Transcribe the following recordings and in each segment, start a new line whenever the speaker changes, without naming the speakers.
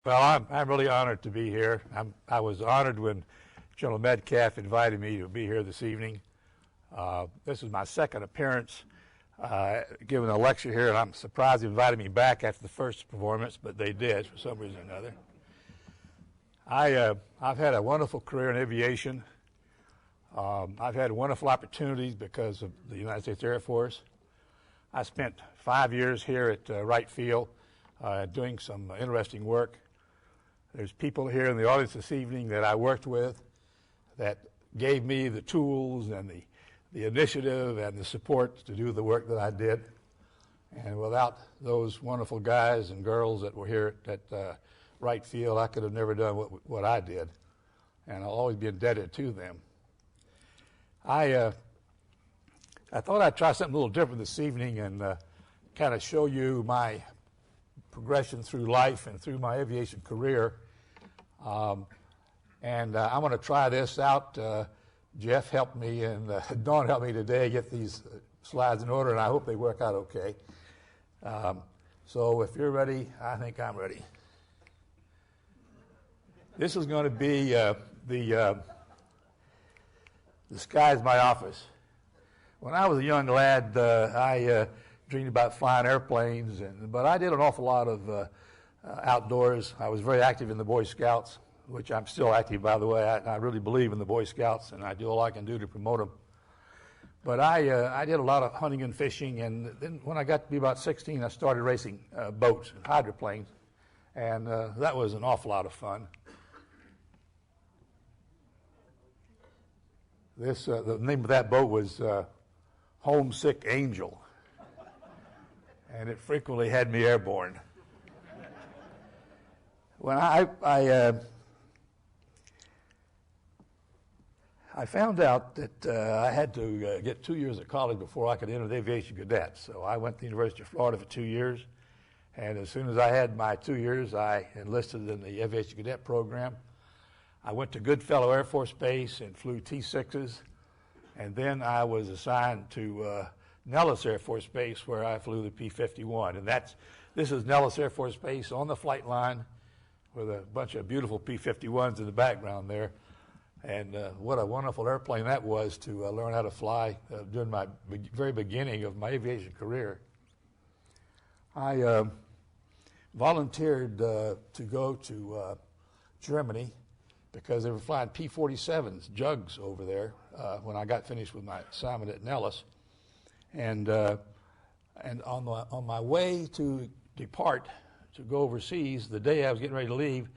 Well, I'm really honored to be here. I was honored when General Metcalf invited me to be here this evening. This is my second appearance giving a lecture here, and I'm surprised they invited me back after the first performance, but they did for some reason or another. I've had a wonderful career in aviation. I've had wonderful opportunities because of the United States Air Force. I spent 5 years here at Wright Field doing some interesting work. There's people here in the audience this evening that I worked with that gave me the tools and the initiative and the support to do the work that I did. And without those wonderful guys and girls that were here at Wright Field, I could have never done what I did. And I'll always be indebted to them. I thought I'd try something a little different this evening and kind of show you my progression through life and through my aviation career. I'm going to try this out. Jeff helped me and Dawn helped me today get these slides in order, and I hope they work out okay. So if you're ready, I think I'm ready. This is going to be the sky's my office. When I was a young lad, I dreamed about flying airplanes, but I did an awful lot of outdoors. I was very active in the Boy Scouts, which I'm still active, by the way. I really believe in the Boy Scouts, and I do all I can do to promote them. But I did a lot of hunting and fishing, and then when I got to be about 16, I started racing boats and hydroplanes, and that was an awful lot of fun. The name of that boat was Homesick Angel, and it frequently had me airborne. When I found out that I had to get 2 years of college before I could enter the aviation cadet, so I went to the University of Florida for 2 years, and as soon as I had my 2 years, I enlisted in the aviation cadet program. I went to Goodfellow Air Force Base and flew T-6s, and then I was assigned to Nellis Air Force Base, where I flew the P-51, and this is Nellis Air Force Base on the flight line with a bunch of beautiful P-51s in the background there. And what a wonderful airplane that was to learn how to fly during my very beginning of my aviation career. I volunteered to go to Germany because they were flying P-47s, jugs over there when I got finished with my assignment at Nellis. And on my way to depart to go overseas, the day I was getting ready to leave,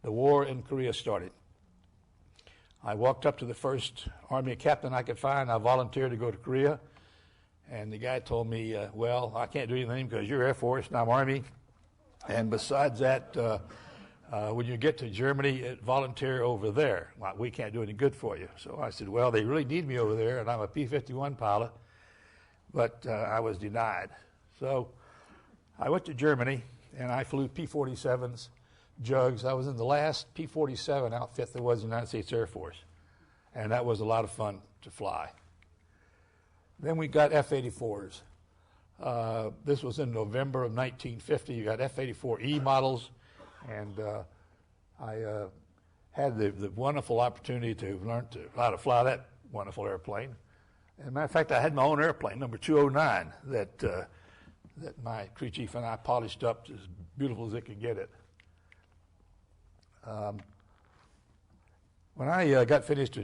the war in Korea started. I walked up to the first Army captain I could find. I volunteered to go to Korea, and the guy told me, well, I can't do anything because you're Air Force and I'm Army, and besides that, when you get to Germany, volunteer over there. Well, we can't do any good for you. So I said, well, they really need me over there, and I'm a P-51 pilot, but I was denied. So I went to Germany, and I flew P-47s, jugs. I was in the last P-47 outfit there was in the United States Air Force, and that was a lot of fun to fly. Then we got F-84s. This was in November of 1950. You got F-84E models, and I had the wonderful opportunity to learn how to fly that wonderful airplane. As a matter of fact, I had my own airplane, number 209, that my crew chief and I polished up as beautiful as it could get it. When I got finished,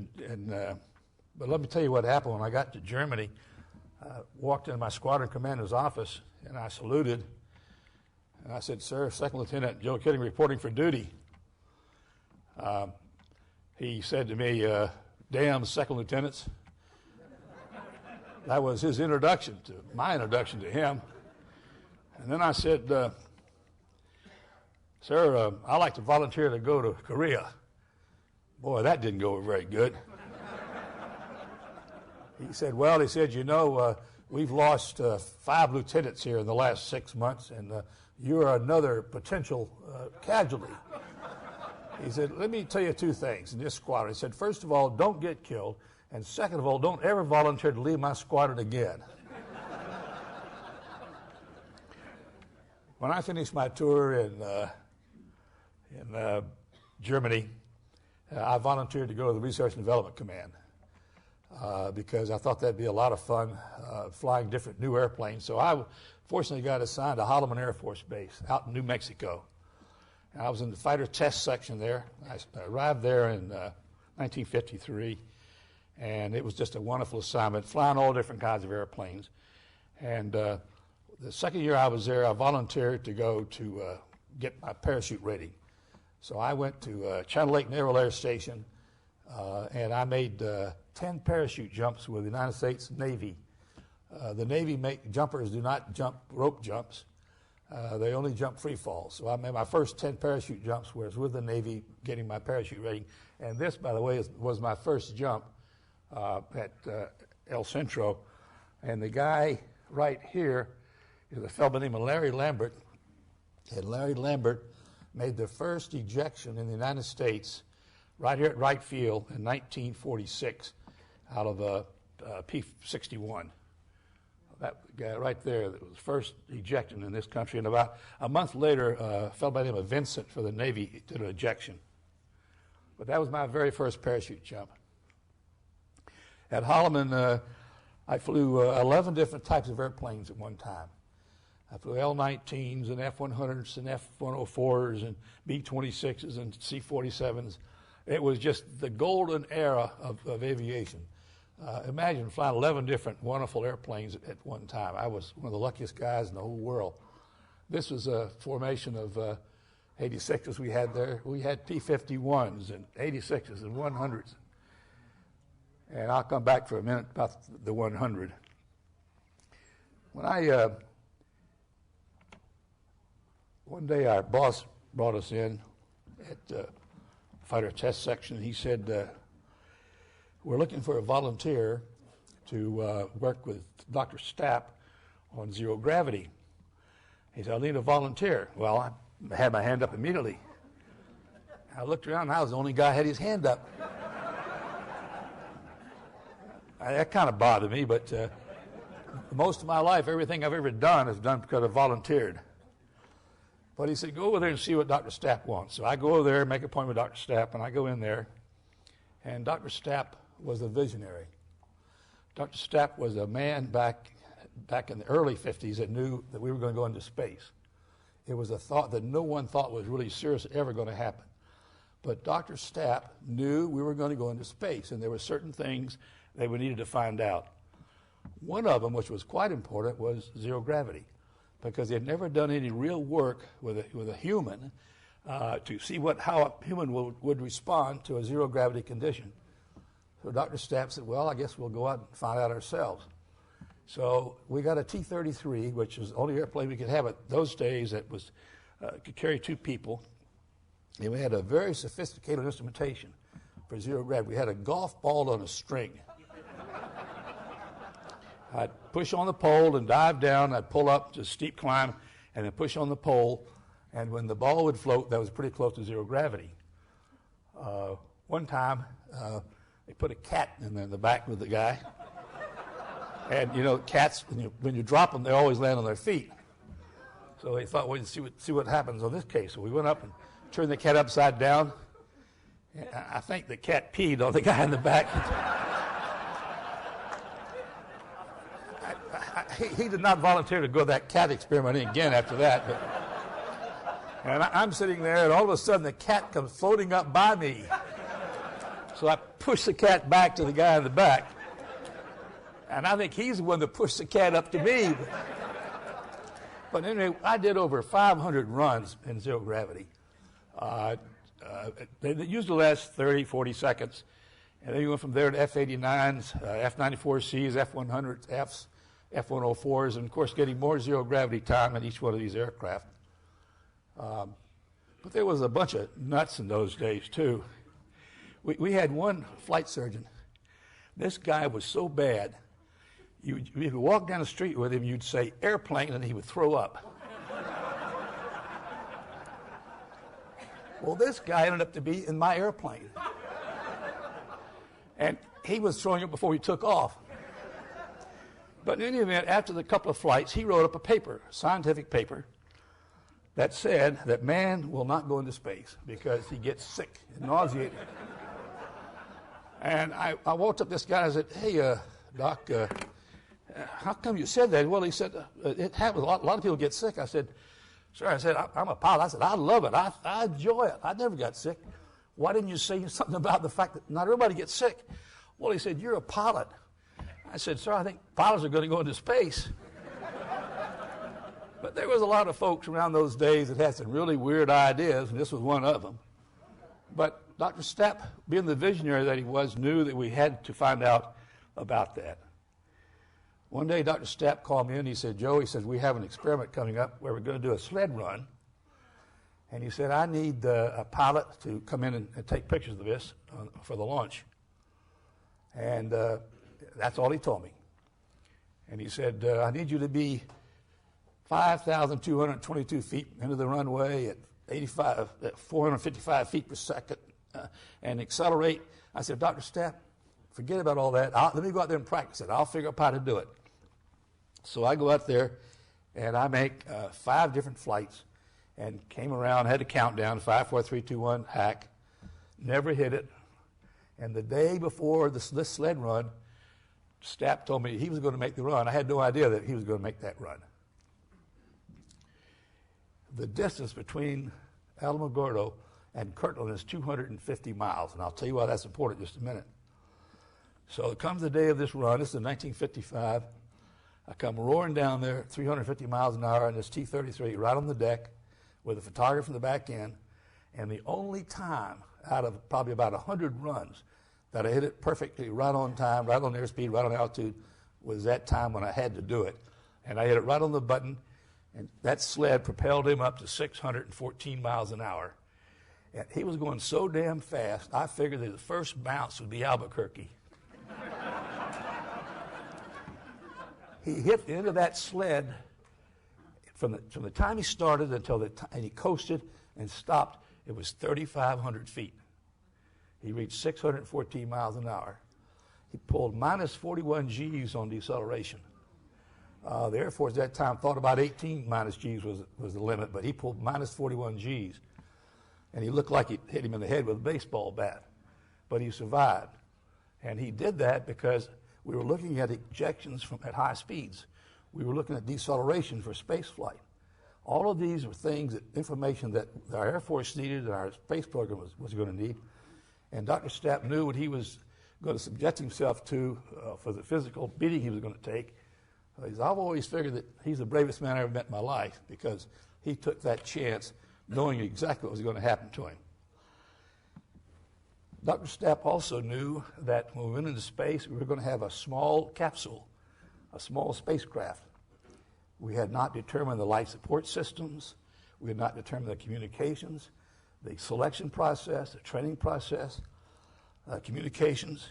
but let me tell you what happened when I got to Germany. I walked into my squadron commander's office, and I saluted, and I said, "Sir, Second Lieutenant Joe Kittinger reporting for duty." He said to me, "Damn Second Lieutenants." That was his introduction to my introduction to him. And then I said, "Sir, I'd like to volunteer to go to Korea." Boy, that didn't go very good. He said, "Well," he said, "you know, we've lost 5 lieutenants here in the last 6 months, and you're another potential casualty." He said, "Let me tell you 2 things in this squadron." He said, "First of all, don't get killed, and second of all, don't ever volunteer to leave my squadron again." When I finished my tour in Germany, I volunteered to go to the Research and Development Command because I thought that'd be a lot of fun flying different new airplanes. So I fortunately got assigned to Holloman Air Force Base out in New Mexico. And I was in the fighter test section there. I arrived there in 1953, and it was just a wonderful assignment, flying all different kinds of airplanes. And the second year I was there, I volunteered to go to get my parachute rating. So I went to Channel Lake Naval Air Station, and I made 10 parachute jumps with the United States Navy. The Navy jumpers do not jump rope jumps. They only jump free falls. So I made my first 10 parachute jumps was with the Navy getting my parachute rating. And this, by the way, was my first jump at El Centro. And the guy right here is a fellow named Larry Lambert. And Larry Lambert made the first ejection in the United States right here at Wright Field in 1946 out of a P-61. That guy right there that was first ejected in this country. And about a month later, a fellow by the name of Vincent for the Navy did an ejection. But that was my very first parachute jump. At Holloman, I flew 11 different types of airplanes at one time. I flew L-19s and F-100s and F-104s and B-26s and C-47s. It was just the golden era of aviation. Imagine flying 11 different wonderful airplanes at one time. I was one of the luckiest guys in the whole world. This was a formation of 86s we had there. We had P-51s and 86s and 100s. And I'll come back for a minute about the 100. When one day our boss brought us in at the fighter test section, and he said, we're looking for a volunteer to work with Dr. Stapp on zero gravity. He said, I need a volunteer. Well, I had my hand up immediately. I looked around, and I was the only guy who had his hand up. That kind of bothered me, but most of my life, everything I've ever done is done because I volunteered. But he said, go over there and see what Dr. Stapp wants. So I go over there, make an appointment with Dr. Stapp, and I go in there. And Dr. Stapp was a visionary. Dr. Stapp was a man back in the early 50s that knew that we were going to go into space. It was a thought that no one thought was really seriously ever going to happen. But Dr. Stapp knew we were going to go into space, and there were certain things that we needed to find out. One of them, which was quite important, was zero gravity, because they had never done any real work with a human to see how a human would respond to a zero gravity condition. So Dr. Stapp said, well, I guess we'll go out and find out ourselves. So we got a T-33, which was the only airplane we could have at those days that could carry 2 people. And we had a very sophisticated instrumentation for zero gravity. We had a golf ball on a string. I'd push on the pole and dive down. I'd pull up to a steep climb and then push on the pole. And when the ball would float, that was pretty close to zero gravity. One time, they put a cat in the back with the guy. And, you know, cats, when you drop them, they always land on their feet. So they thought, well, see what happens on this case. So we went up and turned the cat upside down. And I think the cat peed on the guy in the back. He did not volunteer to go that cat experiment again after that. And I'm sitting there, and all of a sudden the cat comes floating up by me. So I push the cat back to the guy in the back. And I think he's the one that pushed the cat up to me. But anyway, I did over 500 runs in zero gravity. They usually last 30, 40 seconds. And then you went from there to F-89s, F-94Cs, F-100s, Fs, F-104s, and of course getting more zero gravity time in each one of these aircraft. But there was a bunch of nuts in those days too. We had one flight surgeon. This guy was so bad, if you walk down the street with him, you'd say airplane, and he would throw up. Well, this guy ended up to be in my airplane. And he was throwing up before he took off. But in any event, after the couple of flights, he wrote up a paper, a scientific paper, that said that man will not go into space because he gets sick and nauseated. And I walked up to this guy and I said, hey, Doc, how come you said that? Well, he said, it happens. A lot of people get sick. I said, sir, I'm a pilot. I said, I love it. I enjoy it. I never got sick. Why didn't you say something about the fact that not everybody gets sick? Well, he said, you're a pilot. I said, sir, I think pilots are going to go into space. But there was a lot of folks around those days that had some really weird ideas, and this was one of them. But Dr. Stapp, being the visionary that he was, knew that we had to find out about that. One day, Dr. Stapp called me in. He said, Joe, he says, we have an experiment coming up where we're going to do a sled run. And he said, I need a pilot to come in and take pictures of this for the launch. And that's all he told me. And he said, I need you to be 5,222 feet into the runway at 455 feet per second and accelerate. I said, Dr. Stapp, forget about all that. Let me go out there and practice it. I'll figure out how to do it. So I go out there, and I make 5 different flights and came around, had a countdown, 5, 4, 3, 2, 1, hack. Never hit it. And the day before this sled run, Stapp told me he was going to make the run. I had no idea that he was going to make that run. The distance between Alamogordo and Kirtland is 250 miles, and I'll tell you why that's important in just a minute. So it comes the day of this run. This is in 1955. I come roaring down there, 350 miles an hour, in this T-33 right on the deck with a photographer in the back end. And the only time out of probably about 100 runs that I hit it perfectly, right on time, right on airspeed, right on altitude, was that time when I had to do it. And I hit it right on the button, and that sled propelled him up to 614 miles an hour. And he was going so damn fast, I figured that the first bounce would be Albuquerque. He hit the end of that sled from the time he started until and he coasted and stopped. It was 3,500 feet. He reached 614 miles an hour. He pulled minus 41 G's on deceleration. The Air Force at that time thought about 18 minus G's was the limit, but he pulled minus 41 G's. And he looked like he hit him in the head with a baseball bat. But he survived. And he did that because we were looking at ejections at high speeds. We were looking at deceleration for space flight. All of these were things, information that our Air Force needed and our space program was going to need. And Dr. Stapp knew what he was going to subject himself to for the physical beating he was going to take. I've always figured that he's the bravest man I ever met in my life because he took that chance knowing exactly what was going to happen to him. Dr. Stapp also knew that when we went into space, we were going to have a small capsule, a small spacecraft. We had not determined the life support systems. We had not determined the communications, the selection process, the training process, communications.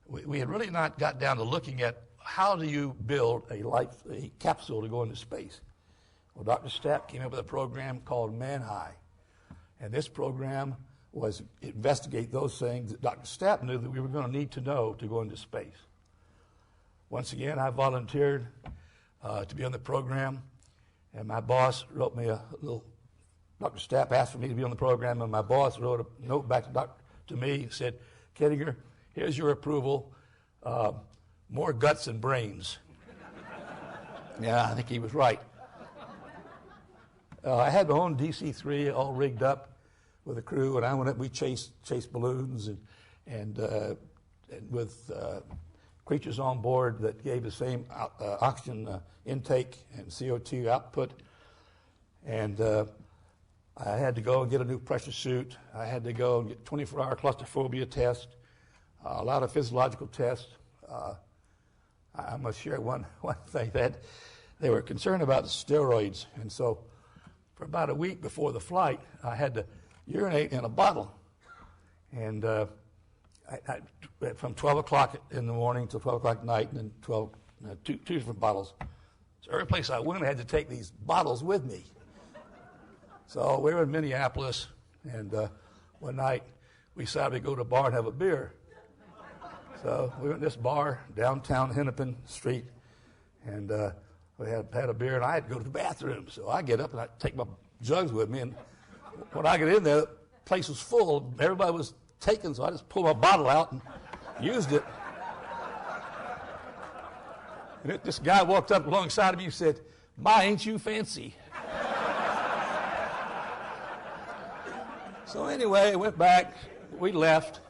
We had really not got down to looking at how do you build a capsule to go into space. Well, Dr. Stapp came up with a program called Man High. And this program was investigate those things that Dr. Stapp knew that we were going to need to know to go into space. Once again, I volunteered to be on the program, and my boss wrote me a little. Dr. Stapp asked for me to be on the program, and my boss wrote a note back to me and said, Kittinger, here's your approval, more guts and brains. Yeah, I think he was right. I had my own DC-3 all rigged up with a crew, and I went up. We chased balloons and with creatures on board that gave the same oxygen intake and CO2 output. And I had to go and get a new pressure suit. I had to go and get 24-hour claustrophobia test, a lot of physiological tests. I must share one thing that they were concerned about the steroids, and so for about a week before the flight, I had to urinate in a bottle. And from 12 o'clock in the morning till 12 o'clock at night, and then two different bottles. So every place I went, I had to take these bottles with me. So we were in Minneapolis, and one night we decided to go to a bar and have a beer. So we went to this bar downtown Hennepin Street, and we had a beer, and I had to go to the bathroom. So I get up and I take my jugs with me. And when I get in there, the place was full. Everybody was taken, so I just pulled my bottle out and used it. And this guy walked up alongside of me and said, "My, ain't you fancy?" So anyway, I went back. We left.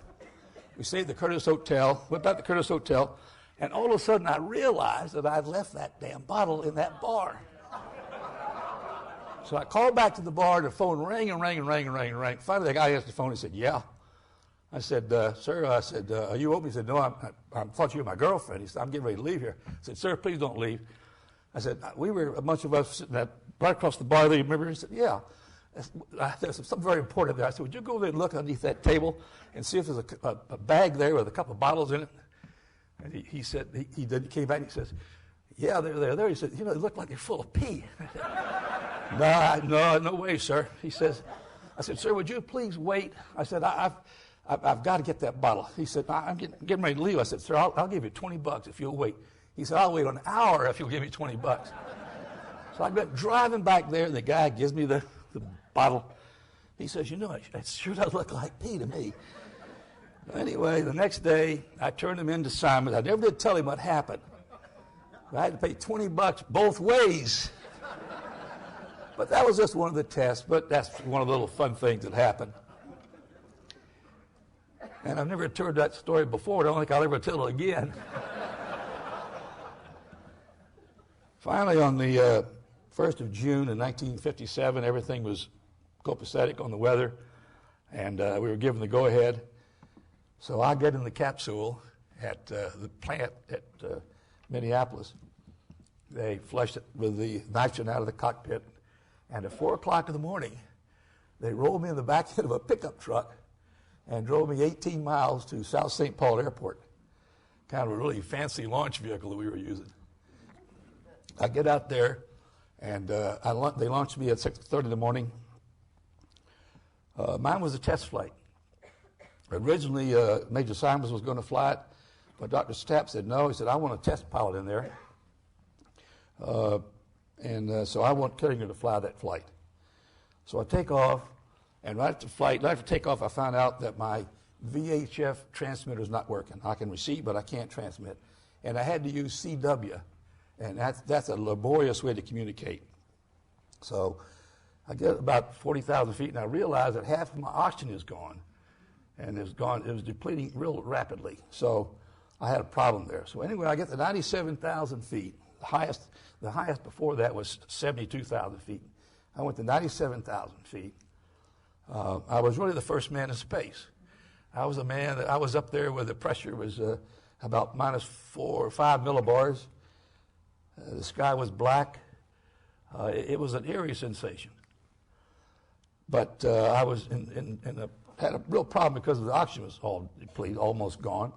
We stayed at the Curtis Hotel. Went back to the Curtis Hotel. And all of a sudden, I realized that I'd left that damn bottle in that bar. So I called back to the bar. The phone rang and rang and rang and rang and rang. Finally, the guy answered the phone. He said, "Yeah." I said, "Sir," I said, "are you open?" He said, "No, I thought you were my girlfriend." He said, "I'm getting ready to leave here." I said, "Sir, please don't leave." I said, "We were a bunch of us sitting right across the bar there. You remember?" He said, "Yeah." There's something very important there. I said, "Would you go over there and look underneath that table and see if there's a bag there with a couple of bottles in it?" And he said, he came back and he says, "Yeah, they're there." He said, "You know, they look like they're full of pee." No way, sir. He says, I said, "Sir, would you please wait?" I said, I've got to get that bottle." He said, "I'm getting ready to leave." I said, "Sir, I'll give you $20 if you'll wait." He said, "I'll wait an hour if you'll give me $20. So I got driving back there, and the guy gives me the bottle. He says, "You know, it sure does look like pee to me." Anyway, the next day, I turned him into Simon. I never did tell him what happened. I had to pay $20 both ways. But that was just one of the tests, but that's one of the little fun things that happened. And I've never told that story before. I don't think I'll ever tell it again. Finally, on the 1st of June in 1957, everything was copacetic on the weather, and we were given the go-ahead. So I get in the capsule at the plant at Minneapolis. They flushed it with the nitrogen out of the cockpit, and at 4 o'clock in the morning, they rolled me in the back end of a pickup truck and drove me 18 miles to South St. Paul Airport, kind of a really fancy launch vehicle that we were using. I get out there, and they launched me at 6:30 in the morning. Mine was a test flight. Originally, Major Simons was going to fly it, but Dr. Stapp said no. He said, "I want a test pilot in there." So I want Kittinger to fly that flight. So I take off, and right after takeoff, I found out that my VHF transmitter is not working. I can receive, but I can't transmit. And I had to use CW, and that's a laborious way to communicate. So I get about 40,000 feet, and I realize that half of my oxygen is gone. And it was depleting real rapidly. So I had a problem there. So anyway, I get to 97,000 feet. The highest before that was 72,000 feet. I went to 97,000 feet. I was really the first man in space. I was a man that I was up there where the pressure was about minus 4 or 5 millibars. The sky was black. It was an eerie sensation. But I was had a real problem because the oxygen was all depleted, almost gone.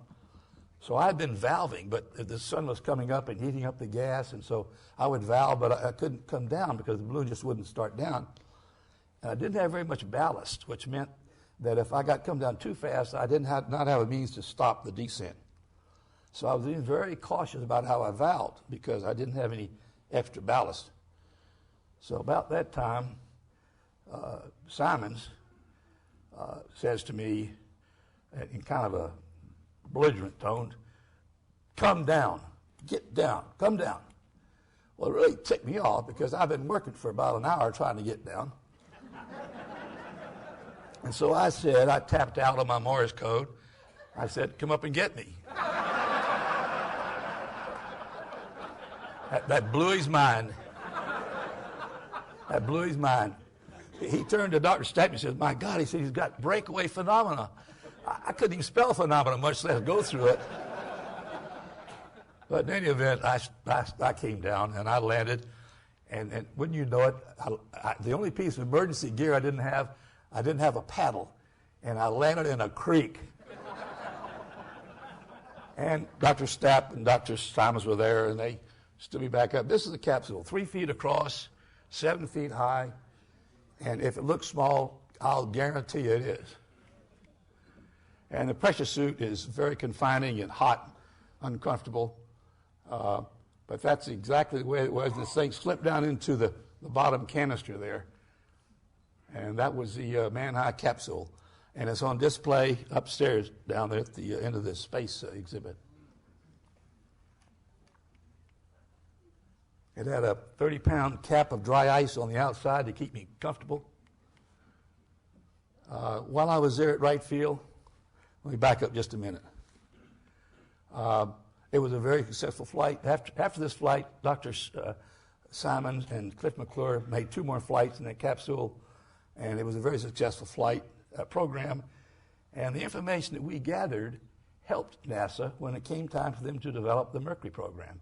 So I had been valving, but the sun was coming up and heating up the gas, and so I would valve, but I couldn't come down because the balloon just wouldn't start down. And I didn't have very much ballast, which meant that if I come down too fast, I did not have a means to stop the descent. So I was being very cautious about how I valved because I didn't have any extra ballast. So about that time, Simons says to me in kind of a belligerent tone, "Come down, get down, come down." Well, it really ticked me off because I've been working for about an hour trying to get down. And so I tapped out on my Morse code. I said, "Come up and get me." That blew his mind. That blew his mind. He turned to Dr. Stapp and said, "My God," he said, "he's got breakaway phenomena." I couldn't even spell phenomena, much less go through it. But in any event, I came down and I landed. And wouldn't you know it, the only piece of emergency gear I didn't have a paddle. And I landed in a creek. And Dr. Stapp and Dr. Simons were there, and they stood me back up. This is a capsule, 3 feet across, 7 feet high. And if it looks small, I'll guarantee you it is. And the pressure suit is very confining and hot, uncomfortable. But that's exactly the way it was. This thing slipped down into the bottom canister there. And that was the man-high capsule. And it's on display upstairs down there at the end of this space exhibit. It had a 30-pound cap of dry ice on the outside to keep me comfortable. While I was there at Wright Field, let me back up just a minute. It was a very successful flight. After this flight, Dr. Simons and Cliff McClure made 2 more flights in that capsule, and it was a very successful flight program. And the information that we gathered helped NASA when it came time for them to develop the Mercury program.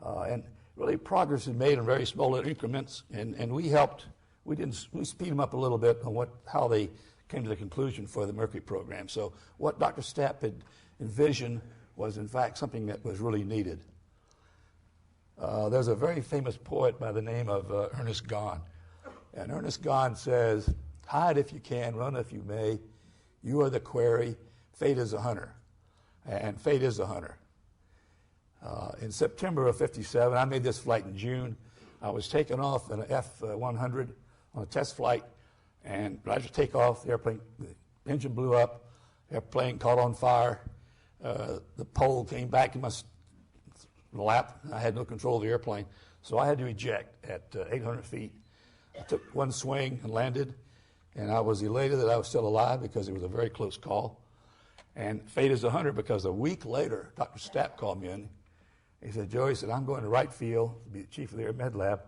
And really, progress is made in very small little increments, and we helped. We speed them up a little bit on how they came to the conclusion for the Mercury program. So what Dr. Stapp had envisioned was, in fact, something that was really needed. There's a very famous poet by the name of Ernest Gahn. And Ernest Gahn says, "Hide if you can, run if you may. You are the quarry, fate is a hunter." And fate is a hunter. In September of '57, I made this flight in June. I was taken off in an F-100 on a test flight, and right after takeoff, the engine blew up, airplane caught on fire, the pole came back in my lap, and I had no control of the airplane, so I had to eject at 800 feet. I took one swing and landed, and I was elated that I was still alive because it was a very close call. And fate is a hunter, because a week later, Dr. Stapp called me in. He said, "Joe," he said, "I'm going to Wright Field to be the chief of the Air Med Lab,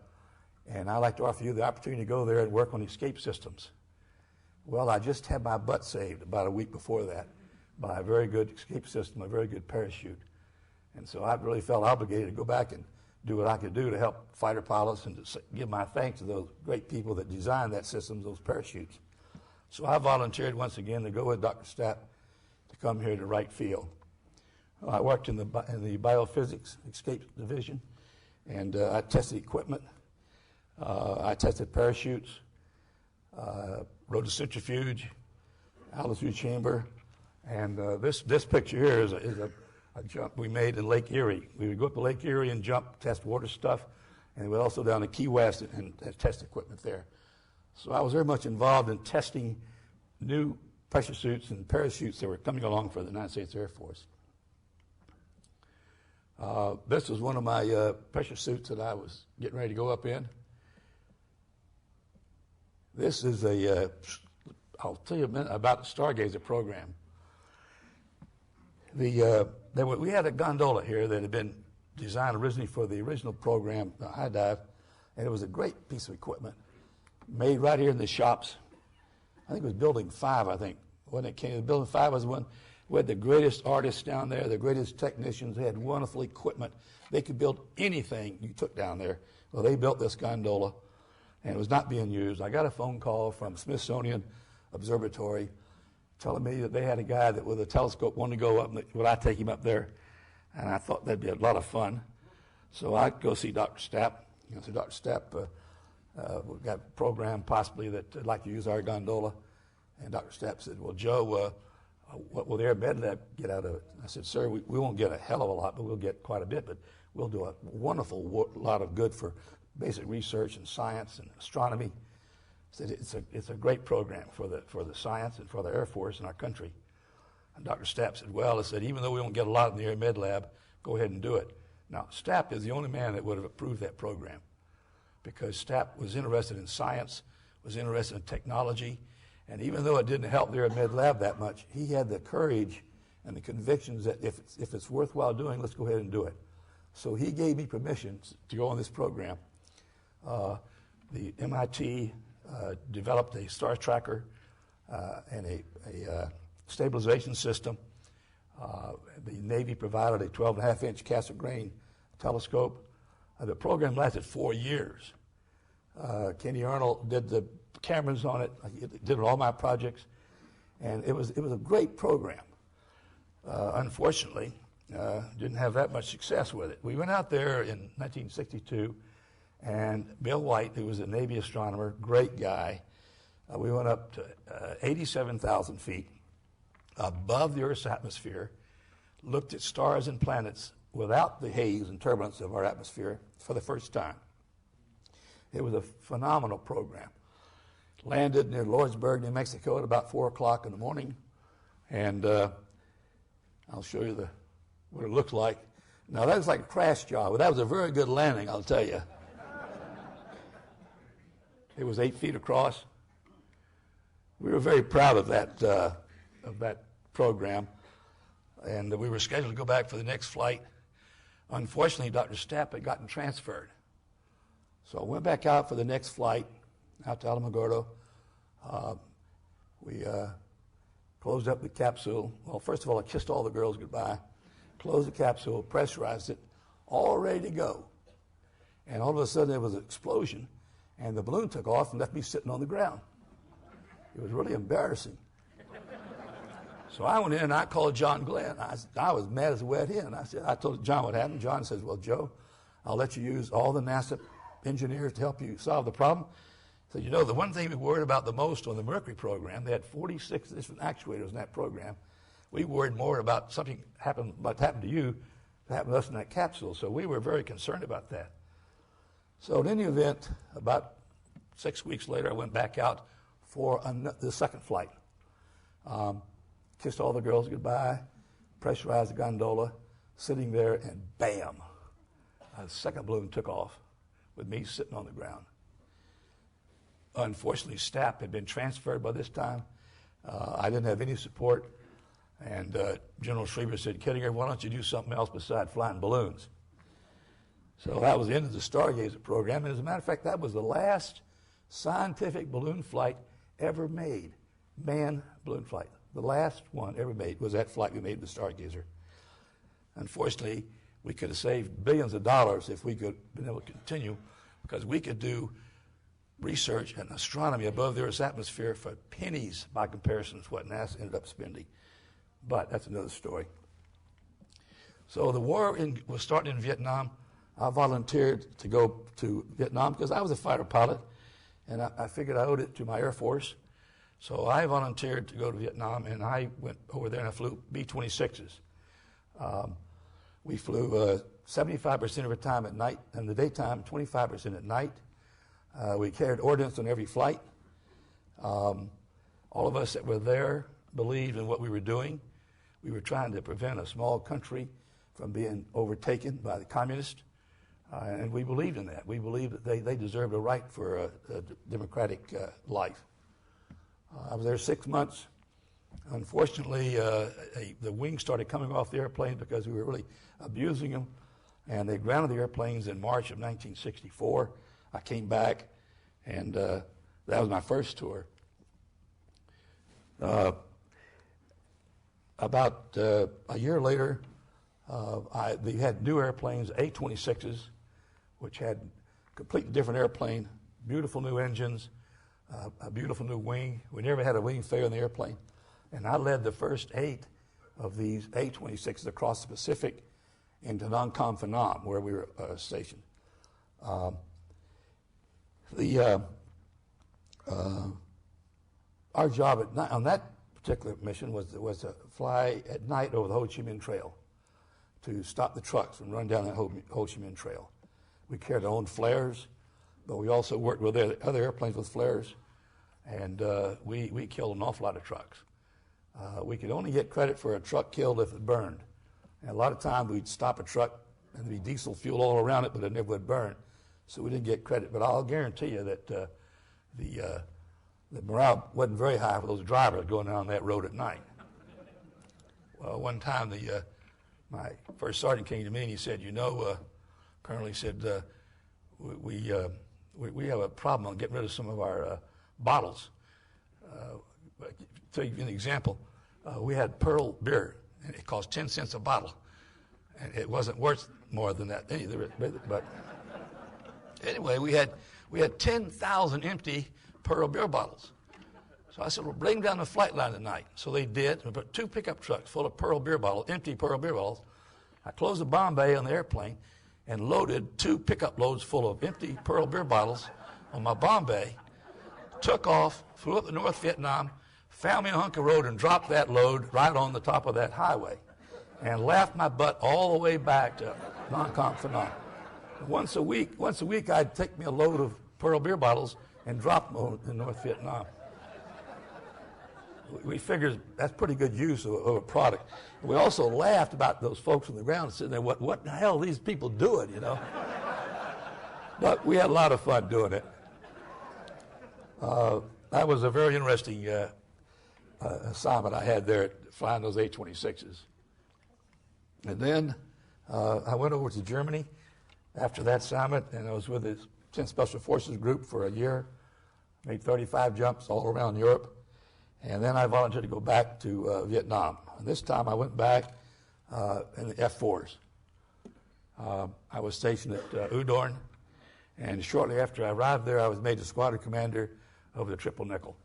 and I'd like to offer you the opportunity to go there and work on escape systems." Well, I just had my butt saved about a week before that by a very good escape system, a very good parachute. And so I really felt obligated to go back and do what I could do to help fighter pilots and to give my thanks to those great people that designed that system, those parachutes. So I volunteered once again to go with Dr. Stapp to come here to Wright Field. I worked in the biophysics escape division, and I tested equipment. I tested parachutes, rode a centrifuge, altitude chamber, and this picture here is a jump we made in Lake Erie. We would go up to Lake Erie and jump, test water stuff, and we would also down to Key West and test equipment there. So I was very much involved in testing new pressure suits and parachutes that were coming along for the United States Air Force. This was one of my pressure suits that I was getting ready to go up in. This is I'll tell you a minute about the Stargazer program. We had a gondola here that had been designed originally for the original program, high dive, and it was a great piece of equipment made right here in the shops. I think it was Building 5, when it came. Building 5 was the one. We had the greatest artists down there, the greatest technicians. They had wonderful equipment. They could build anything you took down there. Well, they built this gondola, and it was not being used. I got a phone call from Smithsonian Observatory telling me that they had a guy that with a telescope wanted to go up, and would I take him up there? And I thought that'd be a lot of fun. So I'd go see Dr. Stapp. So Dr. Stapp, we've got a program possibly that would like to use our gondola. And Dr. Stapp said, "Well, Joe, what will the Air Med Lab get out of it?" I said, "Sir, we won't get a hell of a lot, but we'll get quite a bit. But we'll do a wonderful lot of good for basic research and science and astronomy." I said, it's a great program for the science and for the Air Force in our country. And Dr. Stapp said, "Well," I said, "even though we won't get a lot in the Air Med Lab, go ahead and do it." Now, Stapp is the only man that would have approved that program, because Stapp was interested in science, was interested in technology, and even though it didn't help the Air Med Lab that much, he had the courage and the convictions that if it's worthwhile doing, let's go ahead and do it. So he gave me permission to go on this program. The MIT developed a star tracker and a stabilization system. The Navy provided a 12.5-inch Cassegrain telescope. The program lasted 4 years. Kenny Arnold did the cameras on it. He did all my projects, and it was a great program. Unfortunately, didn't have that much success with it. We went out there in 1962, and Bill White, who was a Navy astronomer, great guy, we went up to 87,000 feet above the Earth's atmosphere, looked at stars and planets without the haze and turbulence of our atmosphere for the first time. It was a phenomenal program. landed near Lordsburg, New Mexico at about 4 o'clock in the morning. And I'll show you what it looked like. Now, that was like a crash job, but that was a very good landing, I'll tell you. It was 8 feet across. We were very proud of that program, and we were scheduled to go back for the next flight. Unfortunately, Dr. Stapp had gotten transferred. So I went back out for the next flight, out to Alamogordo. We closed up the capsule. Well, first of all, I kissed all the girls goodbye, closed the capsule, pressurized it, all ready to go. And all of a sudden, there was an explosion, and the balloon took off and left me sitting on the ground. It was really embarrassing. So I went in and I called John Glenn. I was mad as a wet hen. I told John what happened. John says, well, Joe, I'll let you use all the NASA engineers to help you solve the problem. So, you know, the one thing we worried about the most on the Mercury program, they had 46 different actuators in that program. We worried more about something what happened to you that happened to us in that capsule. So we were very concerned about that. So in any event, about 6 weeks later, I went back out for the second flight. Kissed all the girls goodbye, pressurized the gondola, sitting there, and bam, a second balloon took off with me sitting on the ground. Unfortunately, Stapp had been transferred by this time. I didn't have any support, and General Schriever said, Kittinger, why don't you do something else besides flying balloons? So that was the end of the Stargazer program, and as a matter of fact, that was the last scientific balloon flight ever made, manned balloon flight. The last one ever made was that flight we made with Stargazer. Unfortunately, we could have saved billions of dollars if we could have been able to continue, because we could do research and astronomy above the Earth's atmosphere for pennies by comparison to what NASA ended up spending. But that's another story. So the war was starting in Vietnam. I volunteered to go to Vietnam because I was a fighter pilot, and I figured I owed it to my Air Force. So I volunteered to go to Vietnam, and I went over there and I flew B-26s. We flew 75% of the time at night, in the daytime, 25% at night. We carried ordnance on every flight. All of us that were there believed in what we were doing. We were trying to prevent a small country from being overtaken by the communists, and we believed in that. We believed that they deserved a right for a democratic life. I was there 6 months. Unfortunately, the wings started coming off the airplane because we were really abusing them, and they grounded the airplanes in March of 1964. I came back, and that was my first tour. About a year later, they had new airplanes, A-26s, which had a completely different airplane, beautiful new engines, a beautiful new wing. We never had a wing failure in the airplane. And I led the first 8 of these A-26s across the Pacific into Nong Kham Phanom, where we were stationed. Our job at night, on that particular mission was to fly at night over the Ho Chi Minh Trail to stop the trucks and run down that Ho Chi Minh Trail. We carried our own flares, but we also worked with other airplanes with flares, and we killed an awful lot of trucks. We could only get credit for a truck killed if it burned. And a lot of times we'd stop a truck and there'd be diesel fuel all around it, but it never would burn. So we didn't get credit. But I'll guarantee you that the morale wasn't very high for those drivers going down that road at night. Well, one time my first sergeant came to me and he said, you know, Colonel, he said, we have a problem on getting rid of some of our bottles. To give you an example, we had Pearl beer, and it cost 10 cents a bottle. And it wasn't worth more than that either. But anyway, we had 10,000 empty Pearl beer bottles. So I said, well, bring them down the flight line tonight. So they did. We put 2 pickup trucks full of Pearl beer bottles, empty Pearl beer bottles. I closed the bomb bay on the airplane and loaded 2 pickup loads full of empty Pearl beer bottles on my bomb bay, took off, flew up to North Vietnam, found me a hunk of road and dropped that load right on the top of that highway and laughed my butt all the way back to Nong Kham Phanom. Once a week I'd take me a load of Pearl beer bottles and dropped them in North Vietnam. We figured that's pretty good use of a product. We also laughed about those folks on the ground sitting there, what the hell are these people doing, you know? But we had a lot of fun doing it. That was a very interesting assignment I had there, flying those A-26s. And then I went over to Germany after that assignment, and I was with the 10th Special Forces Group for a year, made 35 jumps all around Europe. And then I volunteered to go back to Vietnam. And this time I went back in the F-4s. I was stationed at U-Dorn, and shortly after I arrived there, I was made the squadron commander of the Triple Nickel.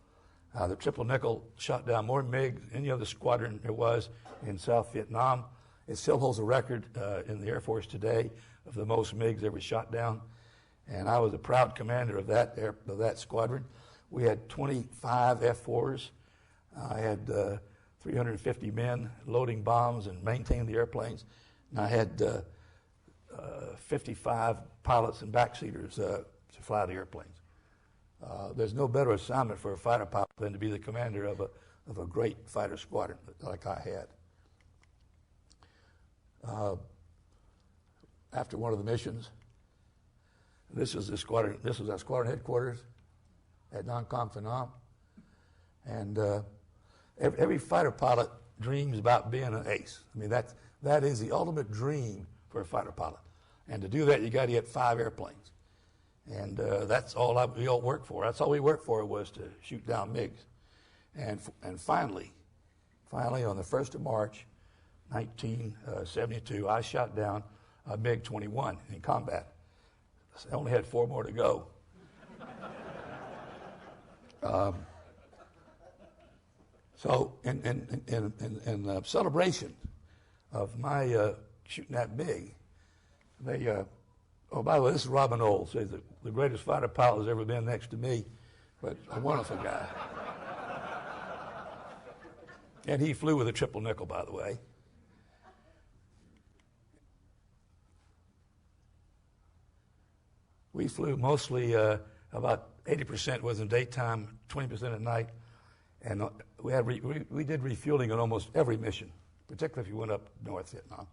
The Triple Nickel shot down more MiGs than any other squadron there was in South Vietnam. It still holds a record in the Air Force today of the most MiGs ever shot down. And I was a proud commander of that squadron. We had 25 F-4s. I had 350 men loading bombs and maintaining the airplanes. And I had 55 pilots and backseaters to fly the airplanes. There's no better assignment for a fighter pilot than to be the commander of a great fighter squadron like I had. After one of the missions, this was our squadron headquarters at Nong Kham Phanom, and every fighter pilot dreams about being an ace. I mean, that is the ultimate dream for a fighter pilot. And to do that, you got to get 5 airplanes. And that's all we all worked for. That's all we worked for, was to shoot down MiGs. And finally, on the 1st of March, 1972, I shot down a MiG-21 in combat. I only had 4 more to go. So in celebration of my shooting that MiG, oh, by the way, this is Robin Olds, says the greatest fighter pilot has ever been next to me, but a wonderful guy. And he flew with a Triple Nickel, by the way. We flew mostly, about 80% was in daytime, 20% at night. And we did refueling on almost every mission, particularly if you went up North Vietnam.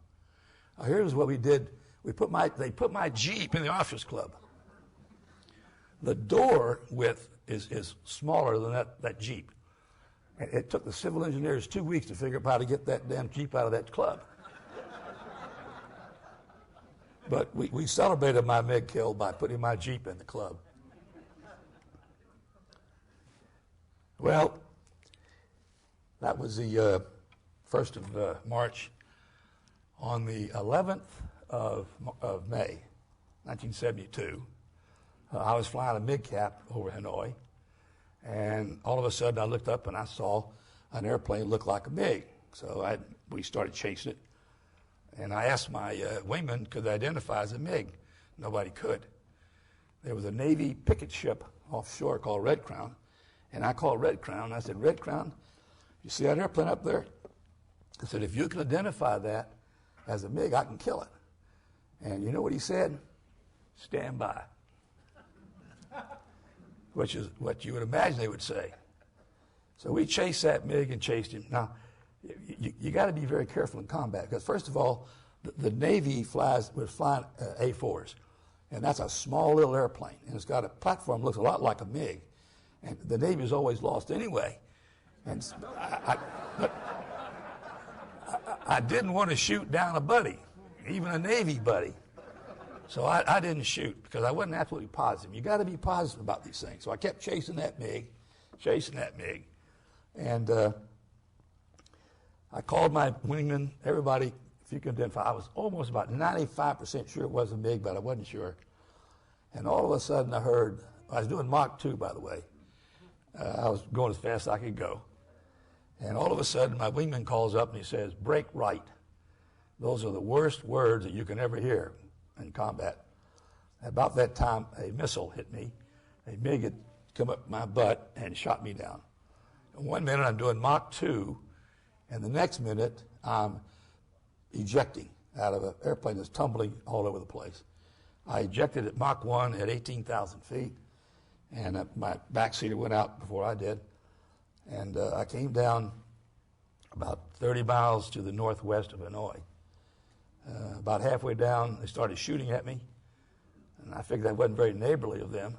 Here's what we did. They put my Jeep in the officers club. The door width is smaller than that Jeep. And it took the civil engineers 2 weeks to figure out how to get that damn Jeep out of that club. But we celebrated my MiG kill by putting my Jeep in the club. Well, that was the 1st of March. On the 11th of May, 1972, I was flying a MiG cap over Hanoi, and all of a sudden I looked up and I saw an airplane look like a MiG. So we started chasing it, and I asked my wingman, could they identify as a MiG? Nobody could. There was a Navy picket ship offshore called Red Crown, and I called Red Crown. I said, Red Crown, you see that airplane up there? I said, if you can identify that as a MiG, I can kill it. And you know what he said? Stand by. Which is what you would imagine they would say. So we chased that MiG and chased him. Now, you got to be very careful in combat, because first of all, the Navy was flying A-4s, and that's a small little airplane, and it's got a platform that looks a lot like a MiG, and the Navy's always lost anyway. And I didn't want to shoot down a buddy, even a Navy buddy. So I didn't shoot because I wasn't absolutely positive. You got to be positive about these things. So I kept chasing that MiG. And I called my wingman, everybody, if you can identify. I was almost about 95% sure it was a MiG, but I wasn't sure. And all of a sudden I heard, I was doing Mach 2, by the way. I was going as fast as I could go. And all of a sudden, my wingman calls up and he says, break right. Those are the worst words that you can ever hear in combat. About that time, a missile hit me. A MiG had come up my butt and shot me down. And 1 minute, I'm doing Mach 2, and the next minute, I'm ejecting out of an airplane that's tumbling all over the place. I ejected at Mach 1 at 18,000 feet, and my back seater went out before I did. And I came down about 30 miles to the northwest of Hanoi. About halfway down, they started shooting at me, and I figured that wasn't very neighborly of them.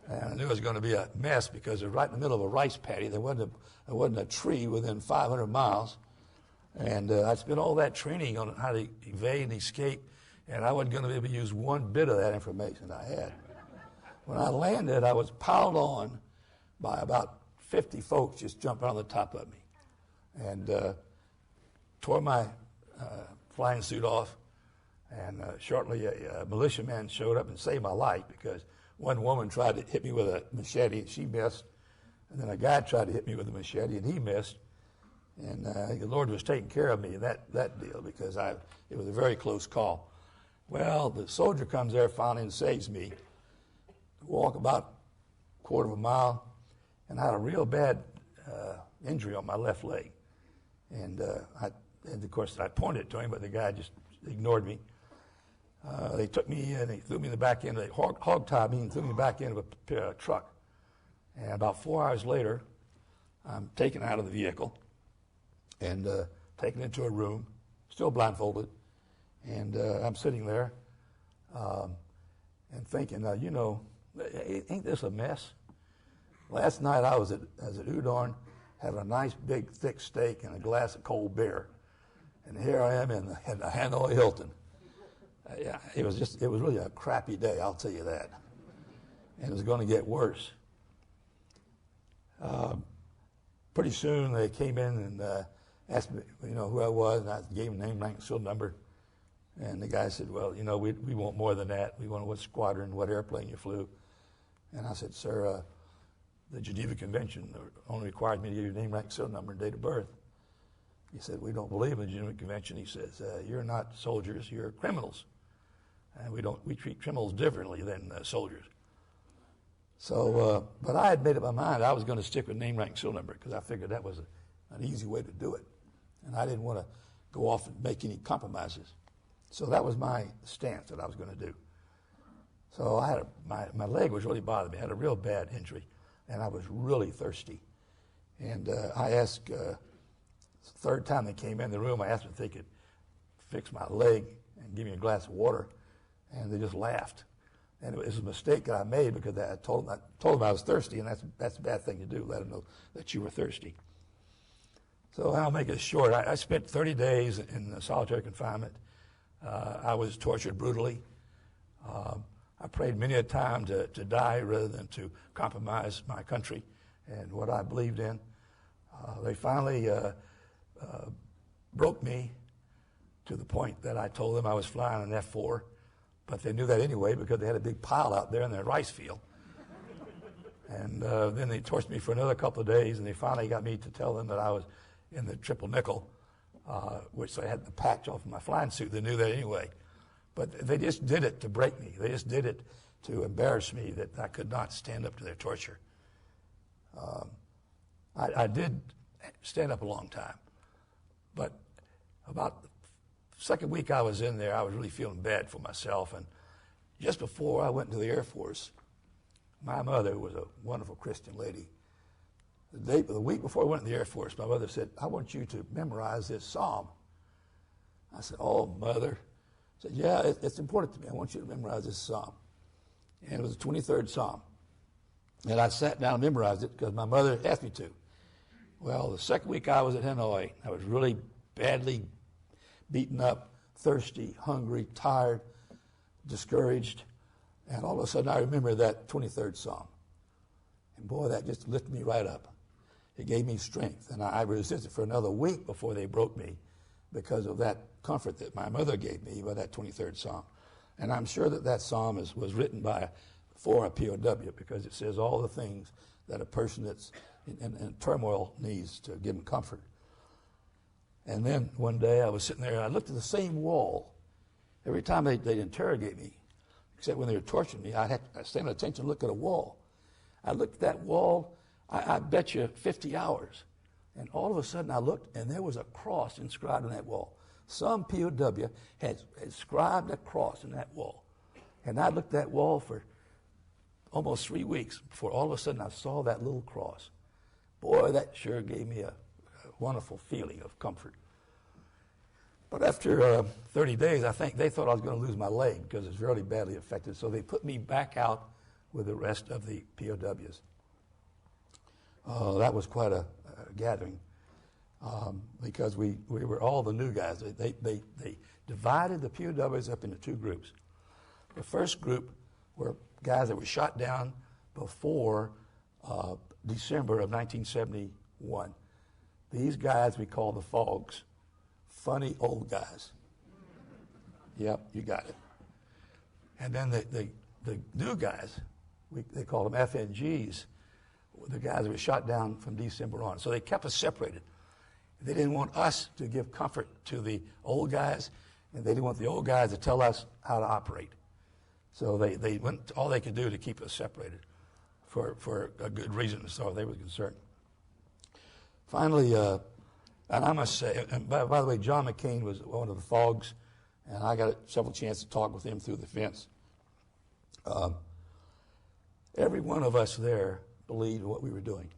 And I knew it was going to be a mess because they're right in the middle of a rice paddy. There wasn't a tree within 500 miles. And I'd spent all that training on how to evade and escape, and I wasn't going to be able to use one bit of that information I had. When I landed, I was piled on by about 50 folks just jumping on the top of me, and tore my flying suit off. And shortly, a militiaman showed up and saved my life because one woman tried to hit me with a machete and she missed, and then a guy tried to hit me with a machete and he missed. And the Lord was taking care of me in that deal because it was a very close call. Well, the soldier comes there finally and saves me. Walk about a quarter of a mile, and I had a real bad injury on my left leg. And of course, I pointed to him, but the guy just ignored me. They took me and they threw me in the back end. They hog-tied me and threw me back into a truck. And about 4 hours later, I'm taken out of the vehicle and taken into a room, still blindfolded. And I'm sitting there and thinking, ain't this a mess? Last night I was at Udon, having a nice big thick steak and a glass of cold beer. And here I am in the Hanoi Hilton. It was really a crappy day, I'll tell you that. And it was going to get worse. Pretty soon they came in and asked me, who I was, and I gave them name, rank, and serial number. And the guy said, well, we want more than that. We want what squadron, what airplane you flew. And I said, sir, the Geneva Convention only required me to give you name, rank, serial number, and date of birth. He said, we don't believe in the Geneva Convention. He says, you're not soldiers, you're criminals. And we treat criminals differently than soldiers. So, but I had made up my mind I was going to stick with name, rank, and serial number because I figured that was an easy way to do it. And I didn't want to go off and make any compromises. So that was my stance that I was going to do. So I had my leg was really bothering me. I had a real bad injury, and I was really thirsty. And I asked, the third time they came in the room, I asked them if they could fix my leg and give me a glass of water, and they just laughed. And it was a mistake that I made because I told them I was thirsty, and that's a bad thing to do, let them know that you were thirsty. So I'll make it short. I spent 30 days in solitary confinement. I was tortured brutally. I prayed many a time to die rather than to compromise my country and what I believed in. They finally broke me to the point that I told them I was flying an F-4, but they knew that anyway because they had a big pile out there in their rice field. And then they tortured me for another couple of days, and they finally got me to tell them that I was in the triple nickel, which I had the patch off of my flying suit. They knew that anyway. But they just did it to break me. They just did it to embarrass me that I could not stand up to their torture. I did stand up a long time. But about the second week I was in there, I was really feeling bad for myself. And just before I went into the Air Force, my mother was a wonderful Christian lady. The week before I went in the Air Force, my mother said, I want you to memorize this psalm. I said, oh, Mother. She said, yeah, it's important to me. I want you to memorize this psalm. And it was the 23rd Psalm. And I sat down and memorized it because my mother asked me to. Well, the second week I was at Hanoi, I was really badly beaten up, thirsty, hungry, tired, discouraged. And all of a sudden I remember that 23rd Psalm. And boy, that just lifted me right up. It gave me strength. And I resisted for another week before they broke me because of that comfort that my mother gave me by that 23rd Psalm. And I'm sure that psalm was written for a POW because it says all the things that a person that's in turmoil needs to give him comfort. And then one day I was sitting there and I looked at the same wall. Every time they'd interrogate me, except when they were torturing me, I'd stand at attention and look at a wall. I looked at that wall, I bet you 50 hours. And all of a sudden I looked, and there was a cross inscribed on that wall. Some POW had inscribed a cross in that wall. And I looked at that wall for almost 3 weeks before all of a sudden I saw that little cross. Boy, that sure gave me a wonderful feeling of comfort. But after 30 days, I think they thought I was going to lose my leg because it's really badly affected. So they put me back out with the rest of the POWs. That was quite a gathering because we were all the new guys. They divided the POWs up into 2 groups. The first group were guys that were shot down before December of 1971. These guys we call the FOGs. Funny old guys. Yep, you got it. And then the new guys, they call them FNGs, the guys that were shot down from December on. So they kept us separated. They didn't want us to give comfort to the old guys, and they didn't want the old guys to tell us how to operate. So they went all they could do to keep us separated for a good reason, as far as they were concerned. Finally, and I must say, and by the way, John McCain was one of the FOGs, and I got several chances to talk with him through the fence. Every one of us there believed what we were doing.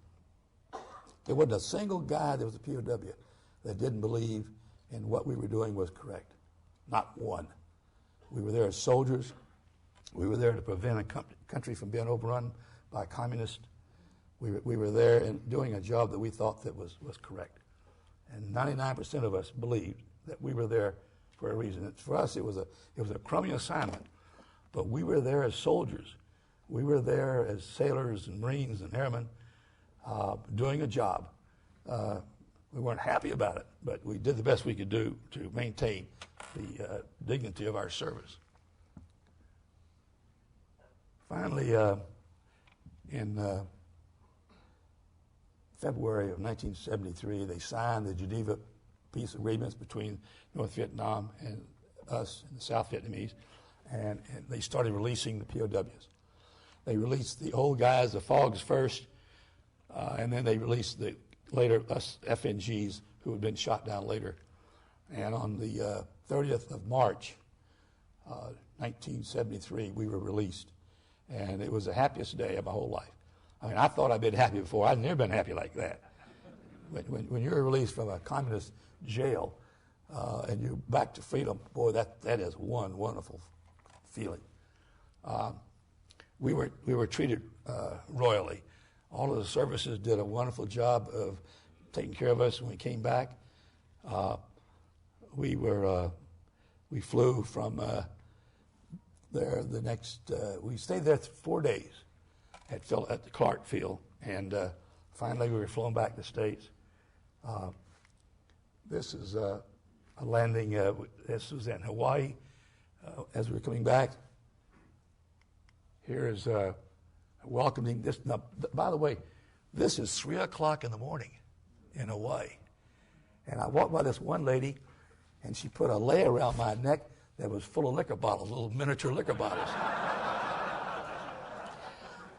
There wasn't a single guy that was a POW that didn't believe in what we were doing was correct. Not one. We were there as soldiers. We were there to prevent a country from being overrun by communists. We were there and doing a job that we thought that was correct. And 99% of us believed that we were there for a reason. For us, it was a crummy assignment, but we were there as soldiers. We were there as sailors and Marines and airmen doing a job. We weren't happy about it, but we did the best we could do to maintain the dignity of our service. Finally, in February of 1973, they signed the Geneva peace agreements between North Vietnam and us and the South Vietnamese, and they started releasing the POWs. They released the old guys, the FOGs first, and then they released later us FNGs who had been shot down later. And on the 30th of March, 1973, we were released. And it was the happiest day of my whole life. I mean, I thought I'd been happy before. I'd never been happy like that. When you're released from a communist jail and you're back to freedom, boy, that is one wonderful feeling. We were treated royally. All of the services did a wonderful job of taking care of us when we came back. We flew from there the next, we stayed there 4 days at the Clark Field, and finally we were flown back to the States. This is a landing, this was in Hawaii as we were coming back. Here is welcoming this. Now, by the way, this is 3 o'clock in the morning in Hawaii. And I walked by this one lady, and she put a lei around my neck that was full of liquor bottles, little miniature liquor bottles.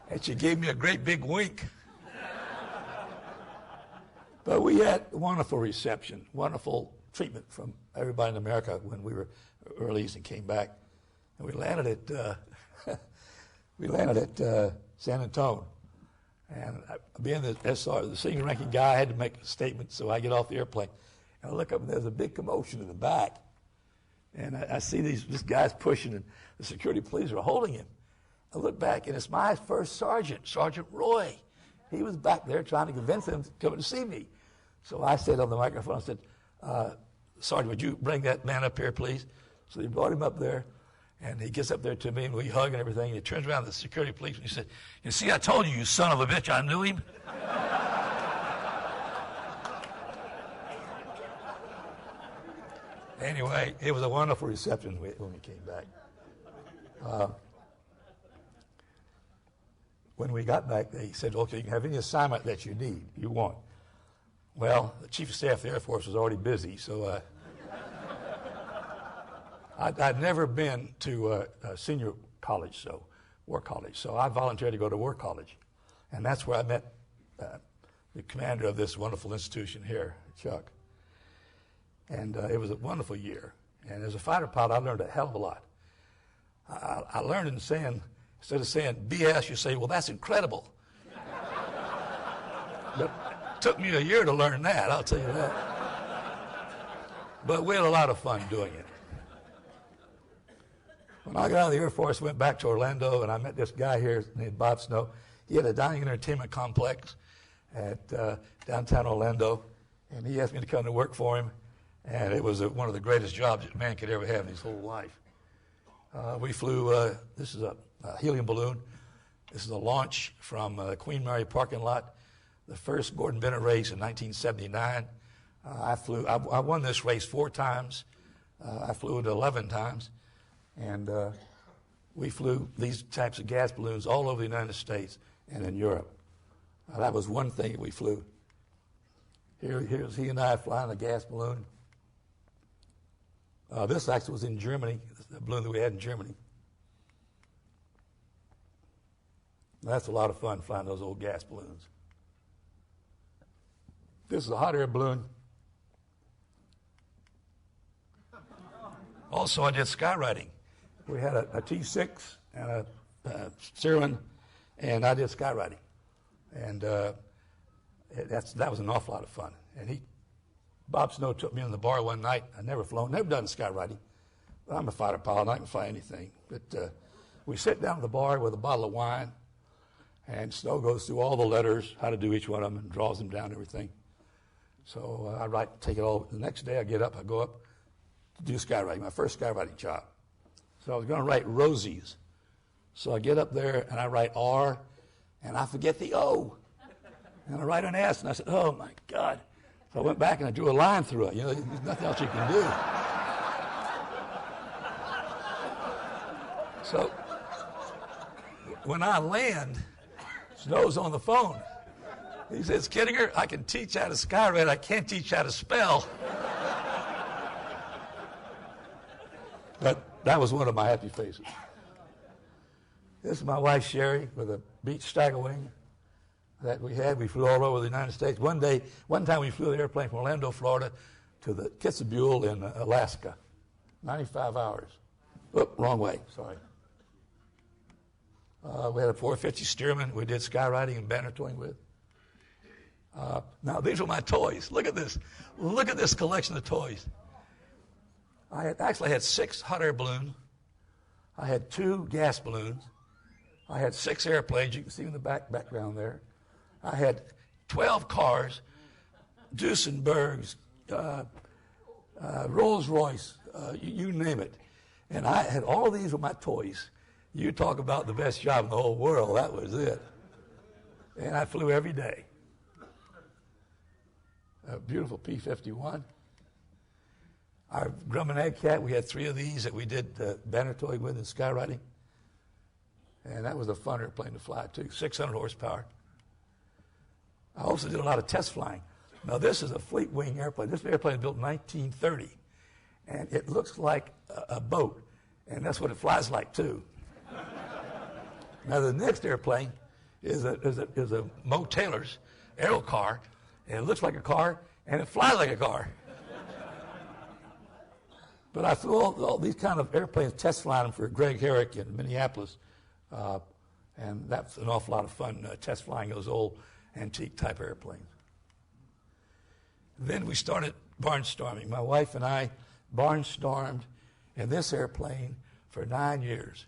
And she gave me a great big wink. But we had wonderful reception, wonderful treatment from everybody in America when we were released and came back. And we landed at San Antonio. And being the SR, the senior ranking guy, I had to make a statement, so I get off the airplane. And I look up, and there's a big commotion in the back. And I see this guy's pushing, and the security police are holding him. I look back, and it's my first sergeant, Sergeant Roy. He was back there trying to convince him to come and see me. So I said on the microphone, I said, Sergeant, would you bring that man up here, please? So they brought him up there, and he gets up there to me, and we hug and everything. And he turns around to the security police, and he said, you see, I told you son of a bitch, I knew him. Anyway, it was a wonderful reception when we came back. When we got back, they said, okay, you can have any assignment that you want. Well, the Chief of Staff of the Air Force was already busy, so I'd never been to a senior college, so war college, so I volunteered to go to war college. And that's where I met the commander of this wonderful institution here, Chuck. And it was a wonderful year. And as a fighter pilot, I learned a hell of a lot. I learned in saying, Instead of saying BS, you say, well, that's incredible. But it took me a year to learn that, I'll tell you that. But we had a lot of fun doing it. When I got out of the Air Force, went back to Orlando, and I met this guy here named Bob Snow. He had a dining and entertainment complex at downtown Orlando, and he asked me to come to work for him, and it was one of the greatest jobs that a man could ever have in his whole life. We flew, this is a helium balloon. This is a launch from Queen Mary parking lot, the first Gordon Bennett race in 1979. I won this race 4 times. I flew it 11 times. And we flew these types of gas balloons all over the United States and in Europe. That was one thing that we flew. Here's he and I flying a gas balloon. This actually was in Germany, the balloon that we had in Germany. That's a lot of fun, flying those old gas balloons. This is a hot air balloon. Also, I did skywriting. We had a T6 and a Sirwin, and I did skywriting. And that was an awful lot of fun. And Bob Snow took me in the bar one night. I'd never flown, never done skywriting. But I'm a fighter pilot, and I can fly anything. But we sit down at the bar with a bottle of wine, and Snow goes through all the letters, how to do each one of them, and draws them down and everything. So I take it all. The next day I get up, I go up to do skywriting, my first skywriting job. So I was going to write Rosies. So I get up there and I write R, and I forget the O. And I write an S, and I said, oh my God. So I went back and I drew a line through it. You know, there's nothing else you can do. So when I land, Snow's on the phone. He says, Kittinger, I can teach how to skywrite, I can't teach how to spell. But that was one of my happy faces. This is my wife, Sherry, with a Beech Stagger Wing that we had. We flew all over the United States. One time we flew the airplane from Orlando, Florida, to the Kitzbühel in Alaska. 95 hours. Oop, wrong way, sorry. We had a 450 Stearman we did skywriting and banner towing with. Now, these are my toys. Look at this. Look at this collection of toys. I actually had 6 hot air balloons. I had 2 gas balloons. I had 6 airplanes. You can see in the background there. I had 12 cars, Duesenbergs, Rolls Royce, you name it. And I had all of these with my toys. You talk about the best job in the whole world. That was it. And I flew every day. A beautiful P-51. Our Grumman Ag Cat, we had 3 of these that we did banner towing with in skywriting. And that was a fun airplane to fly, too, 600 horsepower. I also did a lot of test flying. Now, this is a fleet wing airplane. This airplane was built in 1930, and it looks like a boat, and that's what it flies like, too. Now, the next airplane is a Mo Taylor's aero car, and it looks like a car, and it flies like a car. But I flew all these kind of airplanes, test flying them for Greg Herrick in Minneapolis, and that's an awful lot of fun, test flying those old antique type airplanes. Then we started barnstorming. My wife and I barnstormed in this airplane for 9 years.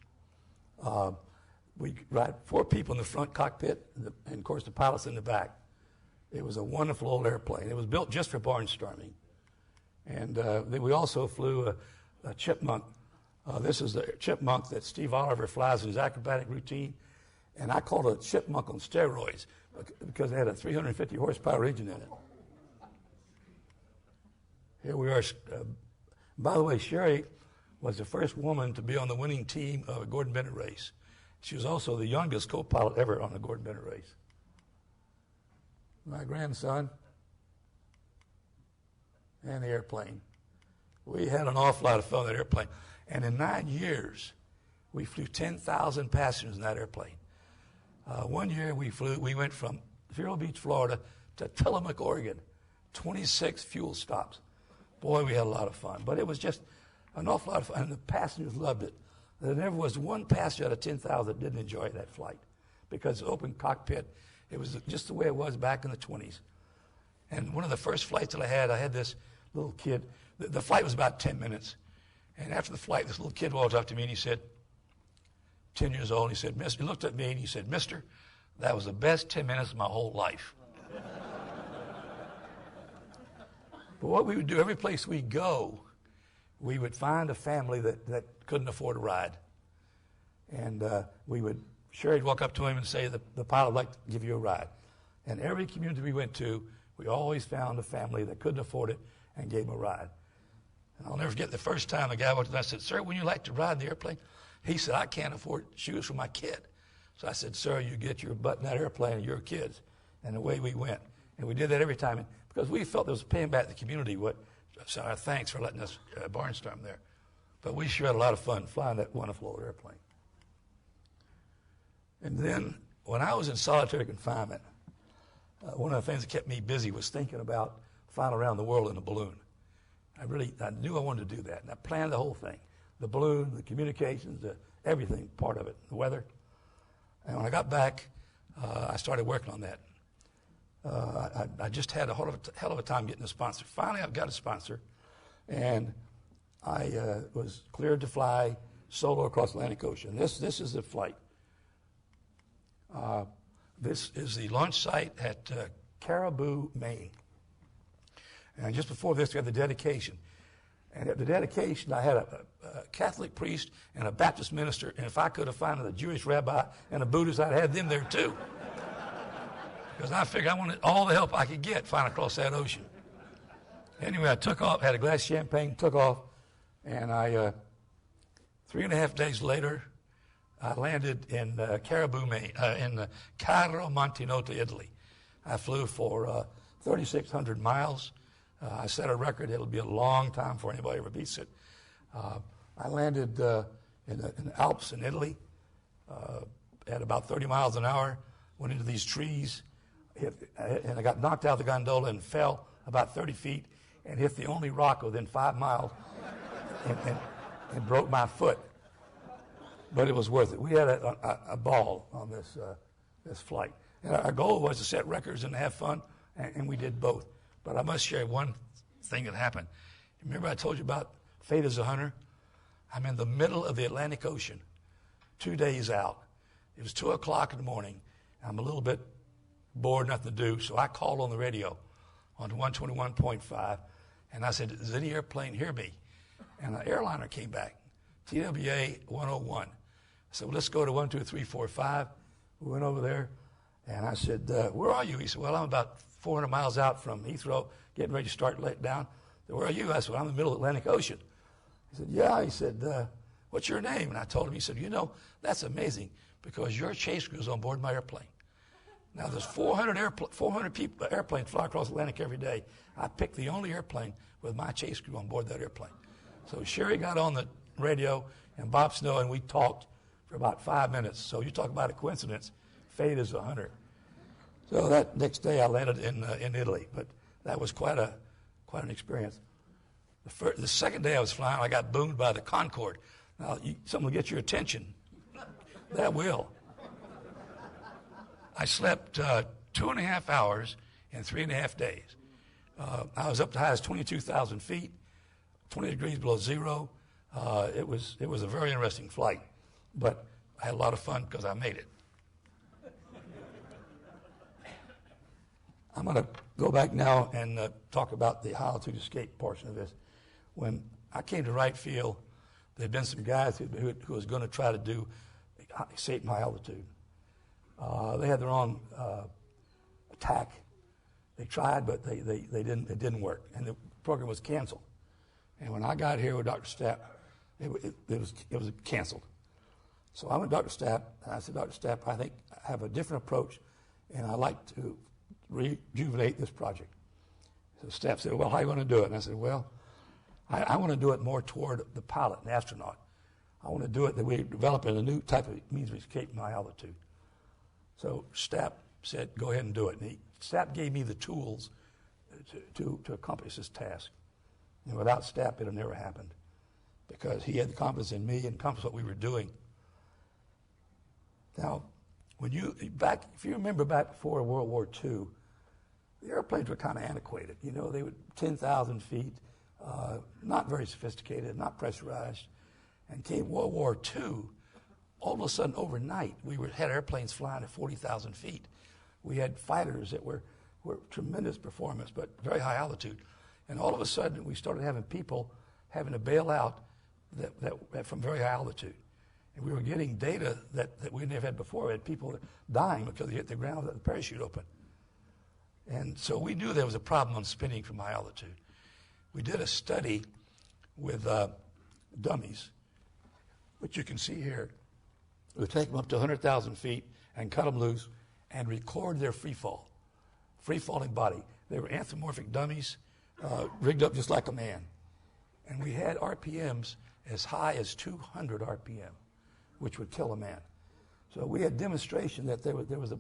We ride 4 people in the front cockpit, and of course the pilots in the back. It was a wonderful old airplane. It was built just for barnstorming. And then we also flew a Chipmunk. This is the Chipmunk that Steve Oliver flies in his acrobatic routine. And I called it a Chipmunk on steroids because it had a 350 horsepower engine in it. Here we are. By the way, Sherry was the first woman to be on the winning team of a Gordon Bennett race. She was also the youngest co-pilot ever on a Gordon Bennett race. My grandson and the airplane. We had an awful lot of fun on that airplane. And in 9 years, we flew 10,000 passengers in that airplane. One year we went from Vero Beach, Florida to Tillamook, Oregon, 26 fuel stops. Boy, we had a lot of fun. But it was just an awful lot of fun, and the passengers loved it. There never was one passenger out of 10,000 that didn't enjoy that flight because open cockpit, it was just the way it was back in the 20s. And one of the first flights that I had this little kid. The flight was about 10 minutes. And after the flight, this little kid walked up to me and he said, 10 years old, and he said, Mister, he looked at me and he said, Mister, that was the best 10 minutes of my whole life. But what we would do, every place we go, we would find a family that couldn't afford a ride. And Sherry'd walk up to him and say, the pilot would like to give you a ride. And every community we went to, we always found a family that couldn't afford it and gave them a ride. And I'll never forget the first time a guy walked up and I said, Sir, would you like to ride in the airplane? He said, I can't afford shoes for my kid. So I said, Sir, you get your butt in that airplane and your kids. And away we went. And we did that every time because we felt it was paying back the community so our thanks for letting us barnstorm there. But we sure had a lot of fun flying that wonderful old airplane. And then when I was in solitary confinement, one of the things that kept me busy was thinking about flying around the world in a balloon. I knew I wanted to do that, and I planned the whole thing. The balloon, the communications, everything, part of it, the weather. And when I got back, I started working on that. I just had a hell of a time getting a sponsor. Finally, I've got a sponsor, and I was cleared to fly solo across the Atlantic Ocean. This is the flight. This is the launch site at Caribou, Maine. And just before this, we had the dedication. And at the dedication, I had a Catholic priest and a Baptist minister. And if I could have found a Jewish rabbi and a Buddhist, I'd have them there too. Because I figured I wanted all the help I could get flying across that ocean. Anyway, I took off, had a glass of champagne, took off. And 3.5 days later, I landed in Caribou, Maine, in Cairo, Montenegro, Italy. I flew for 3,600 miles. I set a record. It'll be a long time before anybody ever beats it. I landed in the Alps in Italy at about 30 miles an hour, went into these trees, and I got knocked out of the gondola and fell about 30 feet and hit the only rock within 5 miles and broke my foot. But it was worth it. We had a ball on this flight. And our goal was to set records and have fun, and we did both. But I must share one thing that happened. Remember I told you about fate as a hunter? I'm in the middle of the Atlantic Ocean, 2 days out. It was 2 o'clock in the morning. I'm a little bit bored, nothing to do, so I called on the radio on 121.5, and I said, does any airplane hear me? And an airliner came back, TWA 101. I said, well, let's go to 12345. We went over there, and I said, where are you? He said, well, I'm about 400 miles out from Heathrow, getting ready to start letting down. I said, where are you? I said, well, I'm in the middle of the Atlantic Ocean. He said, yeah. He said, what's your name? And I told him, he said, you know, that's amazing because your chase crew is on board my airplane. Now, there's 400 airplanes fly across the Atlantic every day. I picked the only airplane with my chase crew on board that airplane. So Sherry got on the radio and Bob Snow, and we talked for about 5 minutes. So you talk about a coincidence. Fate is a hunter. So that next day I landed in Italy, but that was quite an experience. The second day I was flying, I got boomed by the Concorde. Now, something will get your attention. That will. I slept 2.5 hours in 3.5 days. I was up to high as 22,000 feet, 20 degrees below zero. It was a very interesting flight, but I had a lot of fun because I made it. I'm going to go back now and talk about the high altitude escape portion of this. When I came to Wright Field, there had been some guys who was going to try to do escape in high altitude. They had their own attack. They tried, but they didn't. It didn't work, and the program was canceled. And when I got here with Dr. Stapp, it was canceled. So I went to Dr. Stapp, and I said, Dr. Stapp, I think I have a different approach, and I'd like to rejuvenate this project. So Stapp said, well, how are you going to do it? And I said, well, I want to do it more toward the pilot and astronaut. I want to do it that we're developing a new type of means of escape in high altitude. So Stapp said, go ahead and do it. And Stapp gave me the tools to accomplish this task. And without Stapp, it would have never happened. because he had the confidence in me and confidence in what we were doing. Now, if you remember back before World War II, the airplanes were kind of antiquated. You know, they were 10,000 feet, not very sophisticated, not pressurized. And came World War II, all of a sudden overnight, we had airplanes flying at 40,000 feet. We had fighters that were tremendous performance, but very high altitude. And all of a sudden, we started having people having to bail out that from very high altitude. And we were getting data that we never had before. We had people dying because they hit the ground without the parachute open. And so we knew there was a problem on spinning from high altitude. We did a study with dummies, which you can see here. We would take them up to 100,000 feet and cut them loose and record their free-falling body. They were anthropomorphic dummies, rigged up just like a man. And we had RPMs as high as 200 RPM, which would kill a man. So we had demonstration that there was a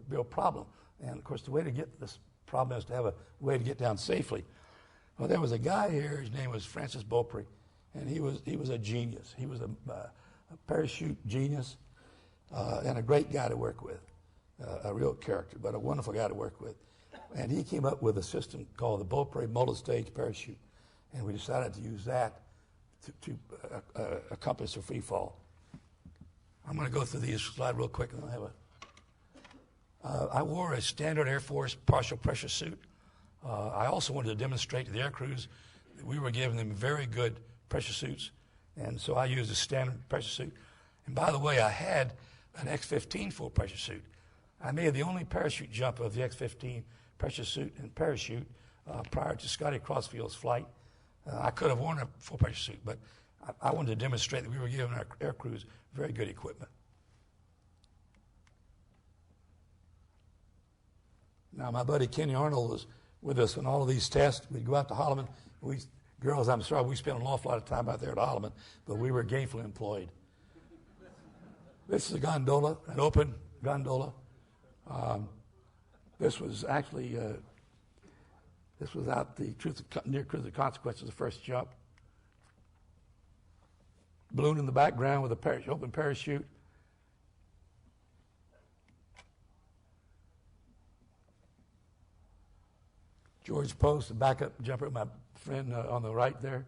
real problem. And of course, the way to get this problem is to have a way to get down safely. Well, there was a guy here. His name was Francis Beaupre, and he was a genius. He was a parachute genius and a great guy to work with, a real character, but a wonderful guy to work with. And he came up with a system called the Beaupre multi-stage parachute, and we decided to use that to accomplish a free fall. I'm going to go through these slides real quick, and I'll have I wore a standard Air Force partial pressure suit. I also wanted to demonstrate to the air crews that we were giving them very good pressure suits, and so I used a standard pressure suit. And by the way, I had an X-15 full pressure suit. I made the only parachute jump of the X-15 pressure suit and parachute prior to Scotty Crossfield's flight. I could have worn a full pressure suit, but I wanted to demonstrate that we were giving our air crews very good equipment. Now, my buddy Kenny Arnold was with us in all of these tests. We'd go out to Holloman. Girls, I'm sorry, we spent an awful lot of time out there at Holloman, but we were gainfully employed. This is a gondola, an open gondola. This was actually, this was out near Truth of Consequences, the first jump. Balloon in the background with a open parachute. George Post, the backup jumper, my friend on the right there.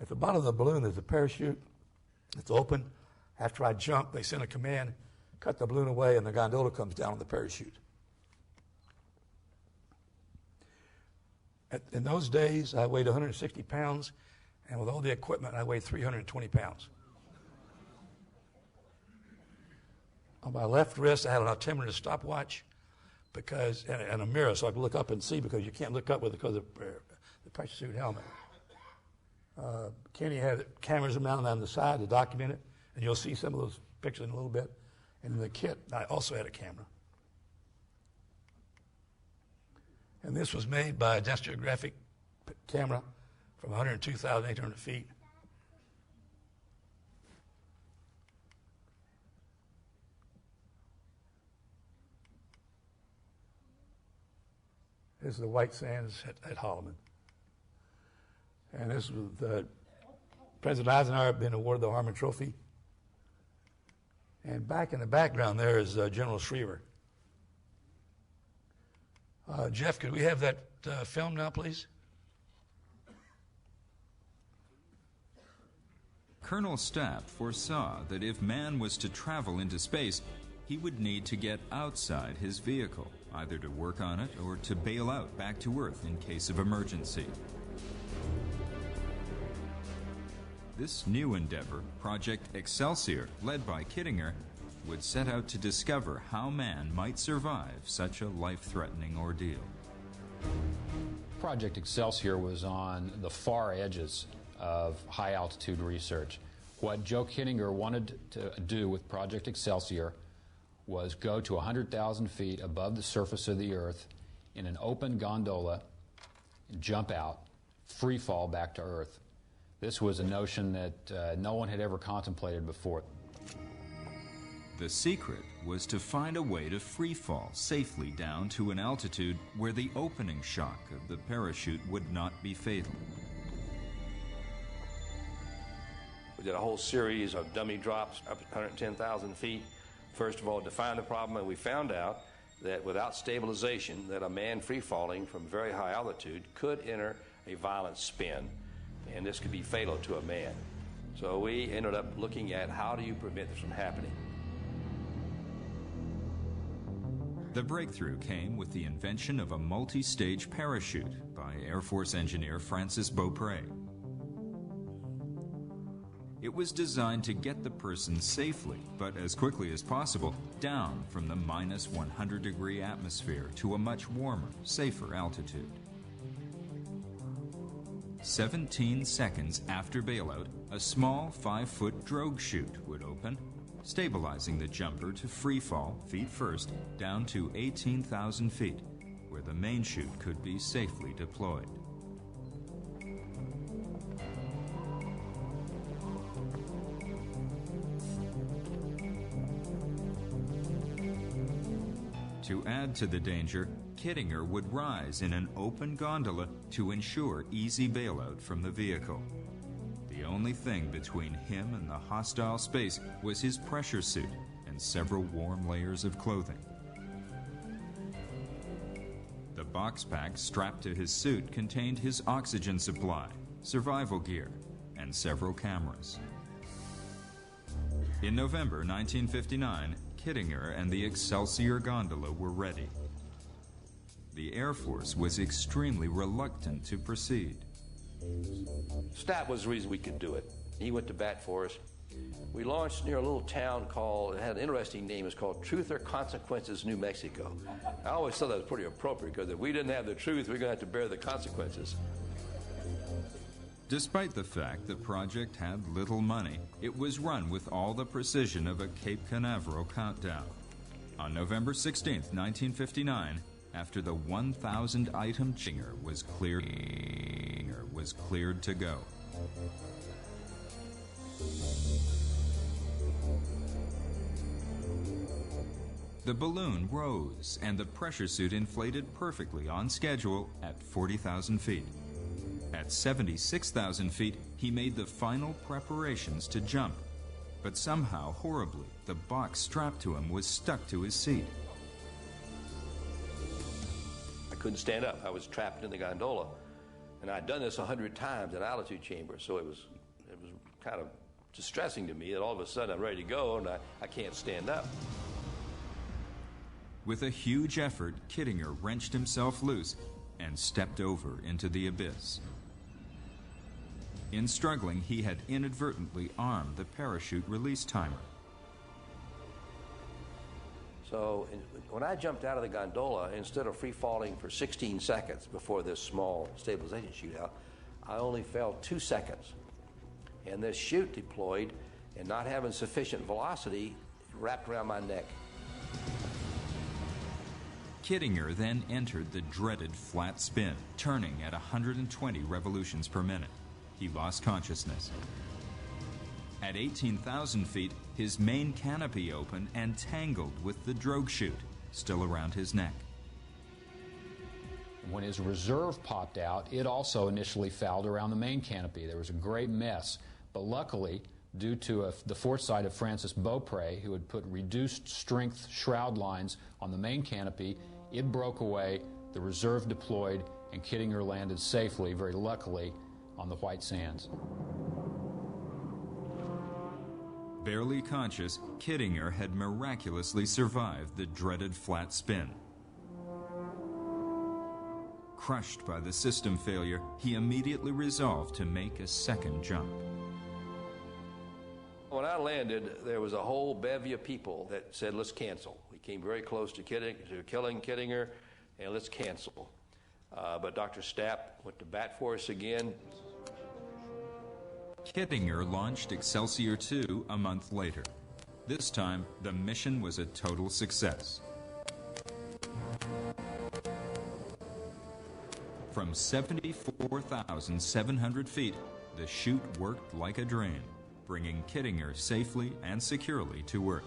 At the bottom of the balloon, there's a parachute. It's open. After I jump, they send a command, cut the balloon away, and the gondola comes down on the parachute. In those days, I weighed 160 pounds, and with all the equipment, I weighed 320 pounds. On my left wrist, I had an altimeter stopwatch and a mirror so I could look up and see, because you can't look up because of the pressure suit helmet. Kenny had cameras mounted on the side to document it, and you'll see some of those pictures in a little bit. And in the kit, I also had a camera. And this was made by a National Geographic camera from 102,800 feet. This is the White Sands at Holloman. And this was President Eisenhower had been awarded the Harmon Trophy. And back in the background there is General Schriever. Jeff, could we have that film now, please?
Colonel Stapp foresaw that if man was to travel into space, he would need to get outside his vehicle, either to work on it or to bail out back to Earth in case of emergency. This new endeavor, Project Excelsior, led by Kittinger, would set out to discover how man might survive such a life-threatening ordeal.
Project Excelsior was on the far edges of high-altitude research. What Joe Kittinger wanted to do with Project Excelsior was go to 100,000 feet above the surface of the Earth in an open gondola, jump out, free fall back to Earth. This was a notion that no one had ever contemplated before.
The secret was to find a way to free fall safely down to an altitude where the opening shock of the parachute would not be fatal.
We did a whole series of dummy drops up at 110,000 feet. First of all, define the problem, and we found out that without stabilization, that a man free falling from very high altitude could enter a violent spin, and this could be fatal to a man. So we ended up looking at how do you prevent this from happening.
The breakthrough came with the invention of a multi-stage parachute by Air Force engineer Francis Beaupre. It was designed to get the person safely, but as quickly as possible, down from the minus 100-degree atmosphere to a much warmer, safer altitude. 17 seconds after bailout, a small 5-foot drogue chute would open, stabilizing the jumper to free fall, feet first, down to 18,000 feet, where the main chute could be safely deployed. To add to the danger, Kittinger would rise in an open gondola to ensure easy bailout from the vehicle. The only thing between him and the hostile space was his pressure suit and several warm layers of clothing. The box pack strapped to his suit contained his oxygen supply, survival gear, and several cameras. In November 1959, Kittinger and the Excelsior gondola were ready. The Air Force was extremely reluctant to proceed.
Stapp was the reason we could do it. He went to bat for us. We launched near a little town called, it had an interesting name, it's called Truth or Consequences, New Mexico. I always thought that was pretty appropriate, because if we didn't have the truth, we were going to have to bear the consequences.
Despite the fact the project had little money, it was run with all the precision of a Cape Canaveral countdown. On November 16, 1959, after the 1,000-item Kittinger was cleared to go. The balloon rose and the pressure suit inflated perfectly on schedule at 40,000 feet. At 76,000 feet, he made the final preparations to jump. But somehow, horribly, the box strapped to him was stuck to his seat.
I couldn't stand up. I was trapped in the gondola. And I'd done this 100 times in altitude chambers, so it was kind of distressing to me that all of a sudden I'm ready to go and I can't stand up.
With a huge effort, Kittinger wrenched himself loose and stepped over into the abyss. In struggling, he had inadvertently armed the parachute release timer.
So when I jumped out of the gondola, instead of free falling for 16 seconds before this small stabilization shootout, I only fell 2 seconds. And this chute deployed, and not having sufficient velocity, wrapped around my neck.
Kittinger then entered the dreaded flat spin, turning at 120 revolutions per minute. He lost consciousness. At 18,000 feet, his main canopy opened and tangled with the drogue chute, still around his neck.
When his reserve popped out, it also initially fouled around the main canopy. There was a great mess, but luckily, due to the foresight of Francis Beaupre, who had put reduced strength shroud lines on the main canopy, it broke away, the reserve deployed, and Kittinger landed safely, very luckily, on the white sands.
Barely conscious, Kittinger had miraculously survived the dreaded flat spin. Crushed by the system failure, he immediately resolved to make a second jump.
When I landed, there was a whole bevy of people that said, let's cancel. We came very close to killing Kittinger, and let's cancel. But Dr. Stapp went to bat for us again.
Kittinger launched Excelsior 2 a month later. This time, the mission was a total success. From 74,700 feet, the chute worked like a dream, bringing Kittinger safely and securely to Earth.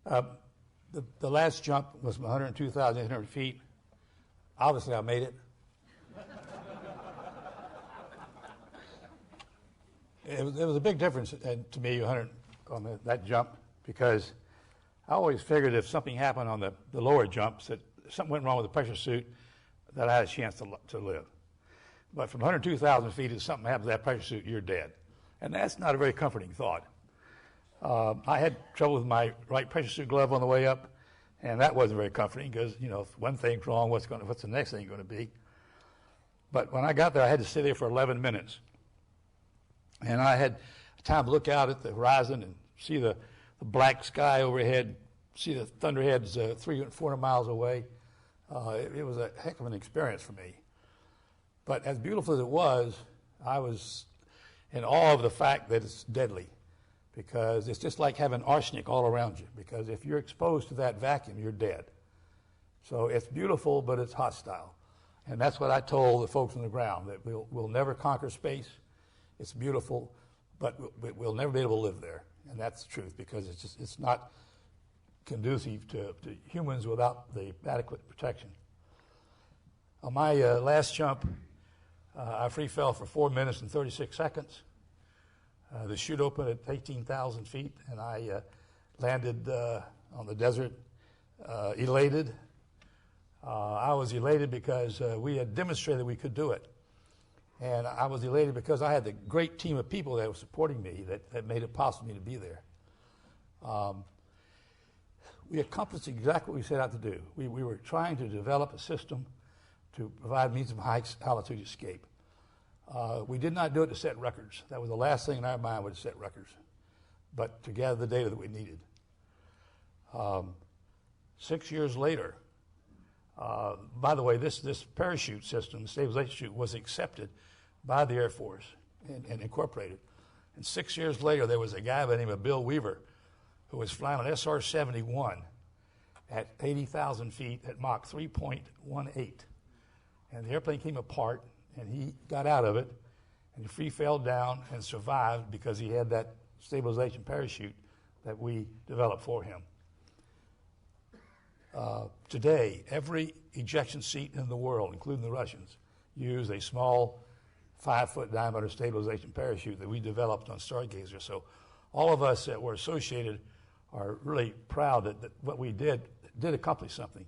The last jump was 102,800 feet. Obviously, I made it. It was a big difference to me on that jump, because I always figured if something happened on the lower jumps, that if something went wrong with the pressure suit, that I had a chance to live. But from 102,000 feet, if something happens to that pressure suit, you're dead. And that's not a very comforting thought. I had trouble with my right pressure suit glove on the way up, and that wasn't very comforting because, if one thing's wrong, what's the next thing going to be? But when I got there, I had to stay there for 11 minutes. And I had time to look out at the horizon and see the black sky overhead, see the thunderheads 300, 400 miles away. It was a heck of an experience for me. But as beautiful as it was, I was in awe of the fact that it's deadly, because it's just like having arsenic all around you, because if you're exposed to that vacuum, you're dead. So it's beautiful, but it's hostile. And that's what I told the folks on the ground, that we'll never conquer space. It's beautiful, but we'll never be able to live there. And that's the truth, because it's not conducive to humans without the adequate protection. On my last jump, I free fell for 4 minutes and 36 seconds. The chute opened at 18,000 feet, and I landed on the desert elated. I was elated because we had demonstrated we could do it. And I was elated because I had the great team of people that were supporting me that made it possible for me to be there. We accomplished exactly what we set out to do. We were trying to develop a system to provide means of high altitude escape. We did not do it to set records. That was the last thing in our mind, was to set records, but to gather the data that we needed. 6 years later, by the way, this parachute system, stabilization chute, was accepted by the Air Force and incorporated. And 6 years later, there was a guy by the name of Bill Weaver who was flying an SR-71 at 80,000 feet at Mach 3.18. And the airplane came apart, and he got out of it, and he free fell down and survived because he had that stabilization parachute that we developed for him. Today, every ejection seat in the world, including the Russians, use a small 5-foot diameter stabilization parachute that we developed on Stargazer. So all of us that were associated are really proud that what we did accomplish something.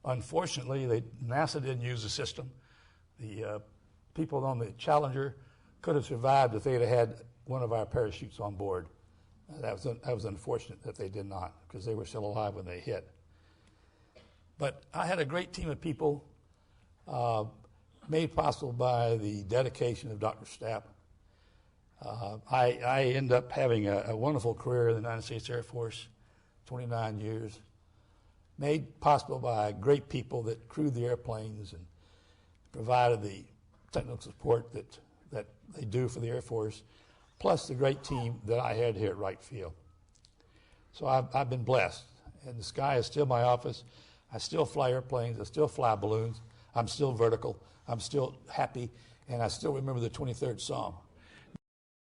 Unfortunately, NASA didn't use the system. The people on the Challenger could have survived if they had one of our parachutes on board. That was unfortunate that they did not, because they were still alive when they hit. But I had a great team of people, made possible by the dedication of Dr. Stapp. I ended up having a wonderful career in the United States Air Force, 29 years, made possible by great people that crewed the airplanes and provided the technical support that they do for the Air Force, plus the great team that I had here at Wright Field. So I've been blessed, and the sky is still my office. I still fly airplanes. I still fly balloons. I'm still vertical. I'm still happy, and I still remember the 23rd Psalm.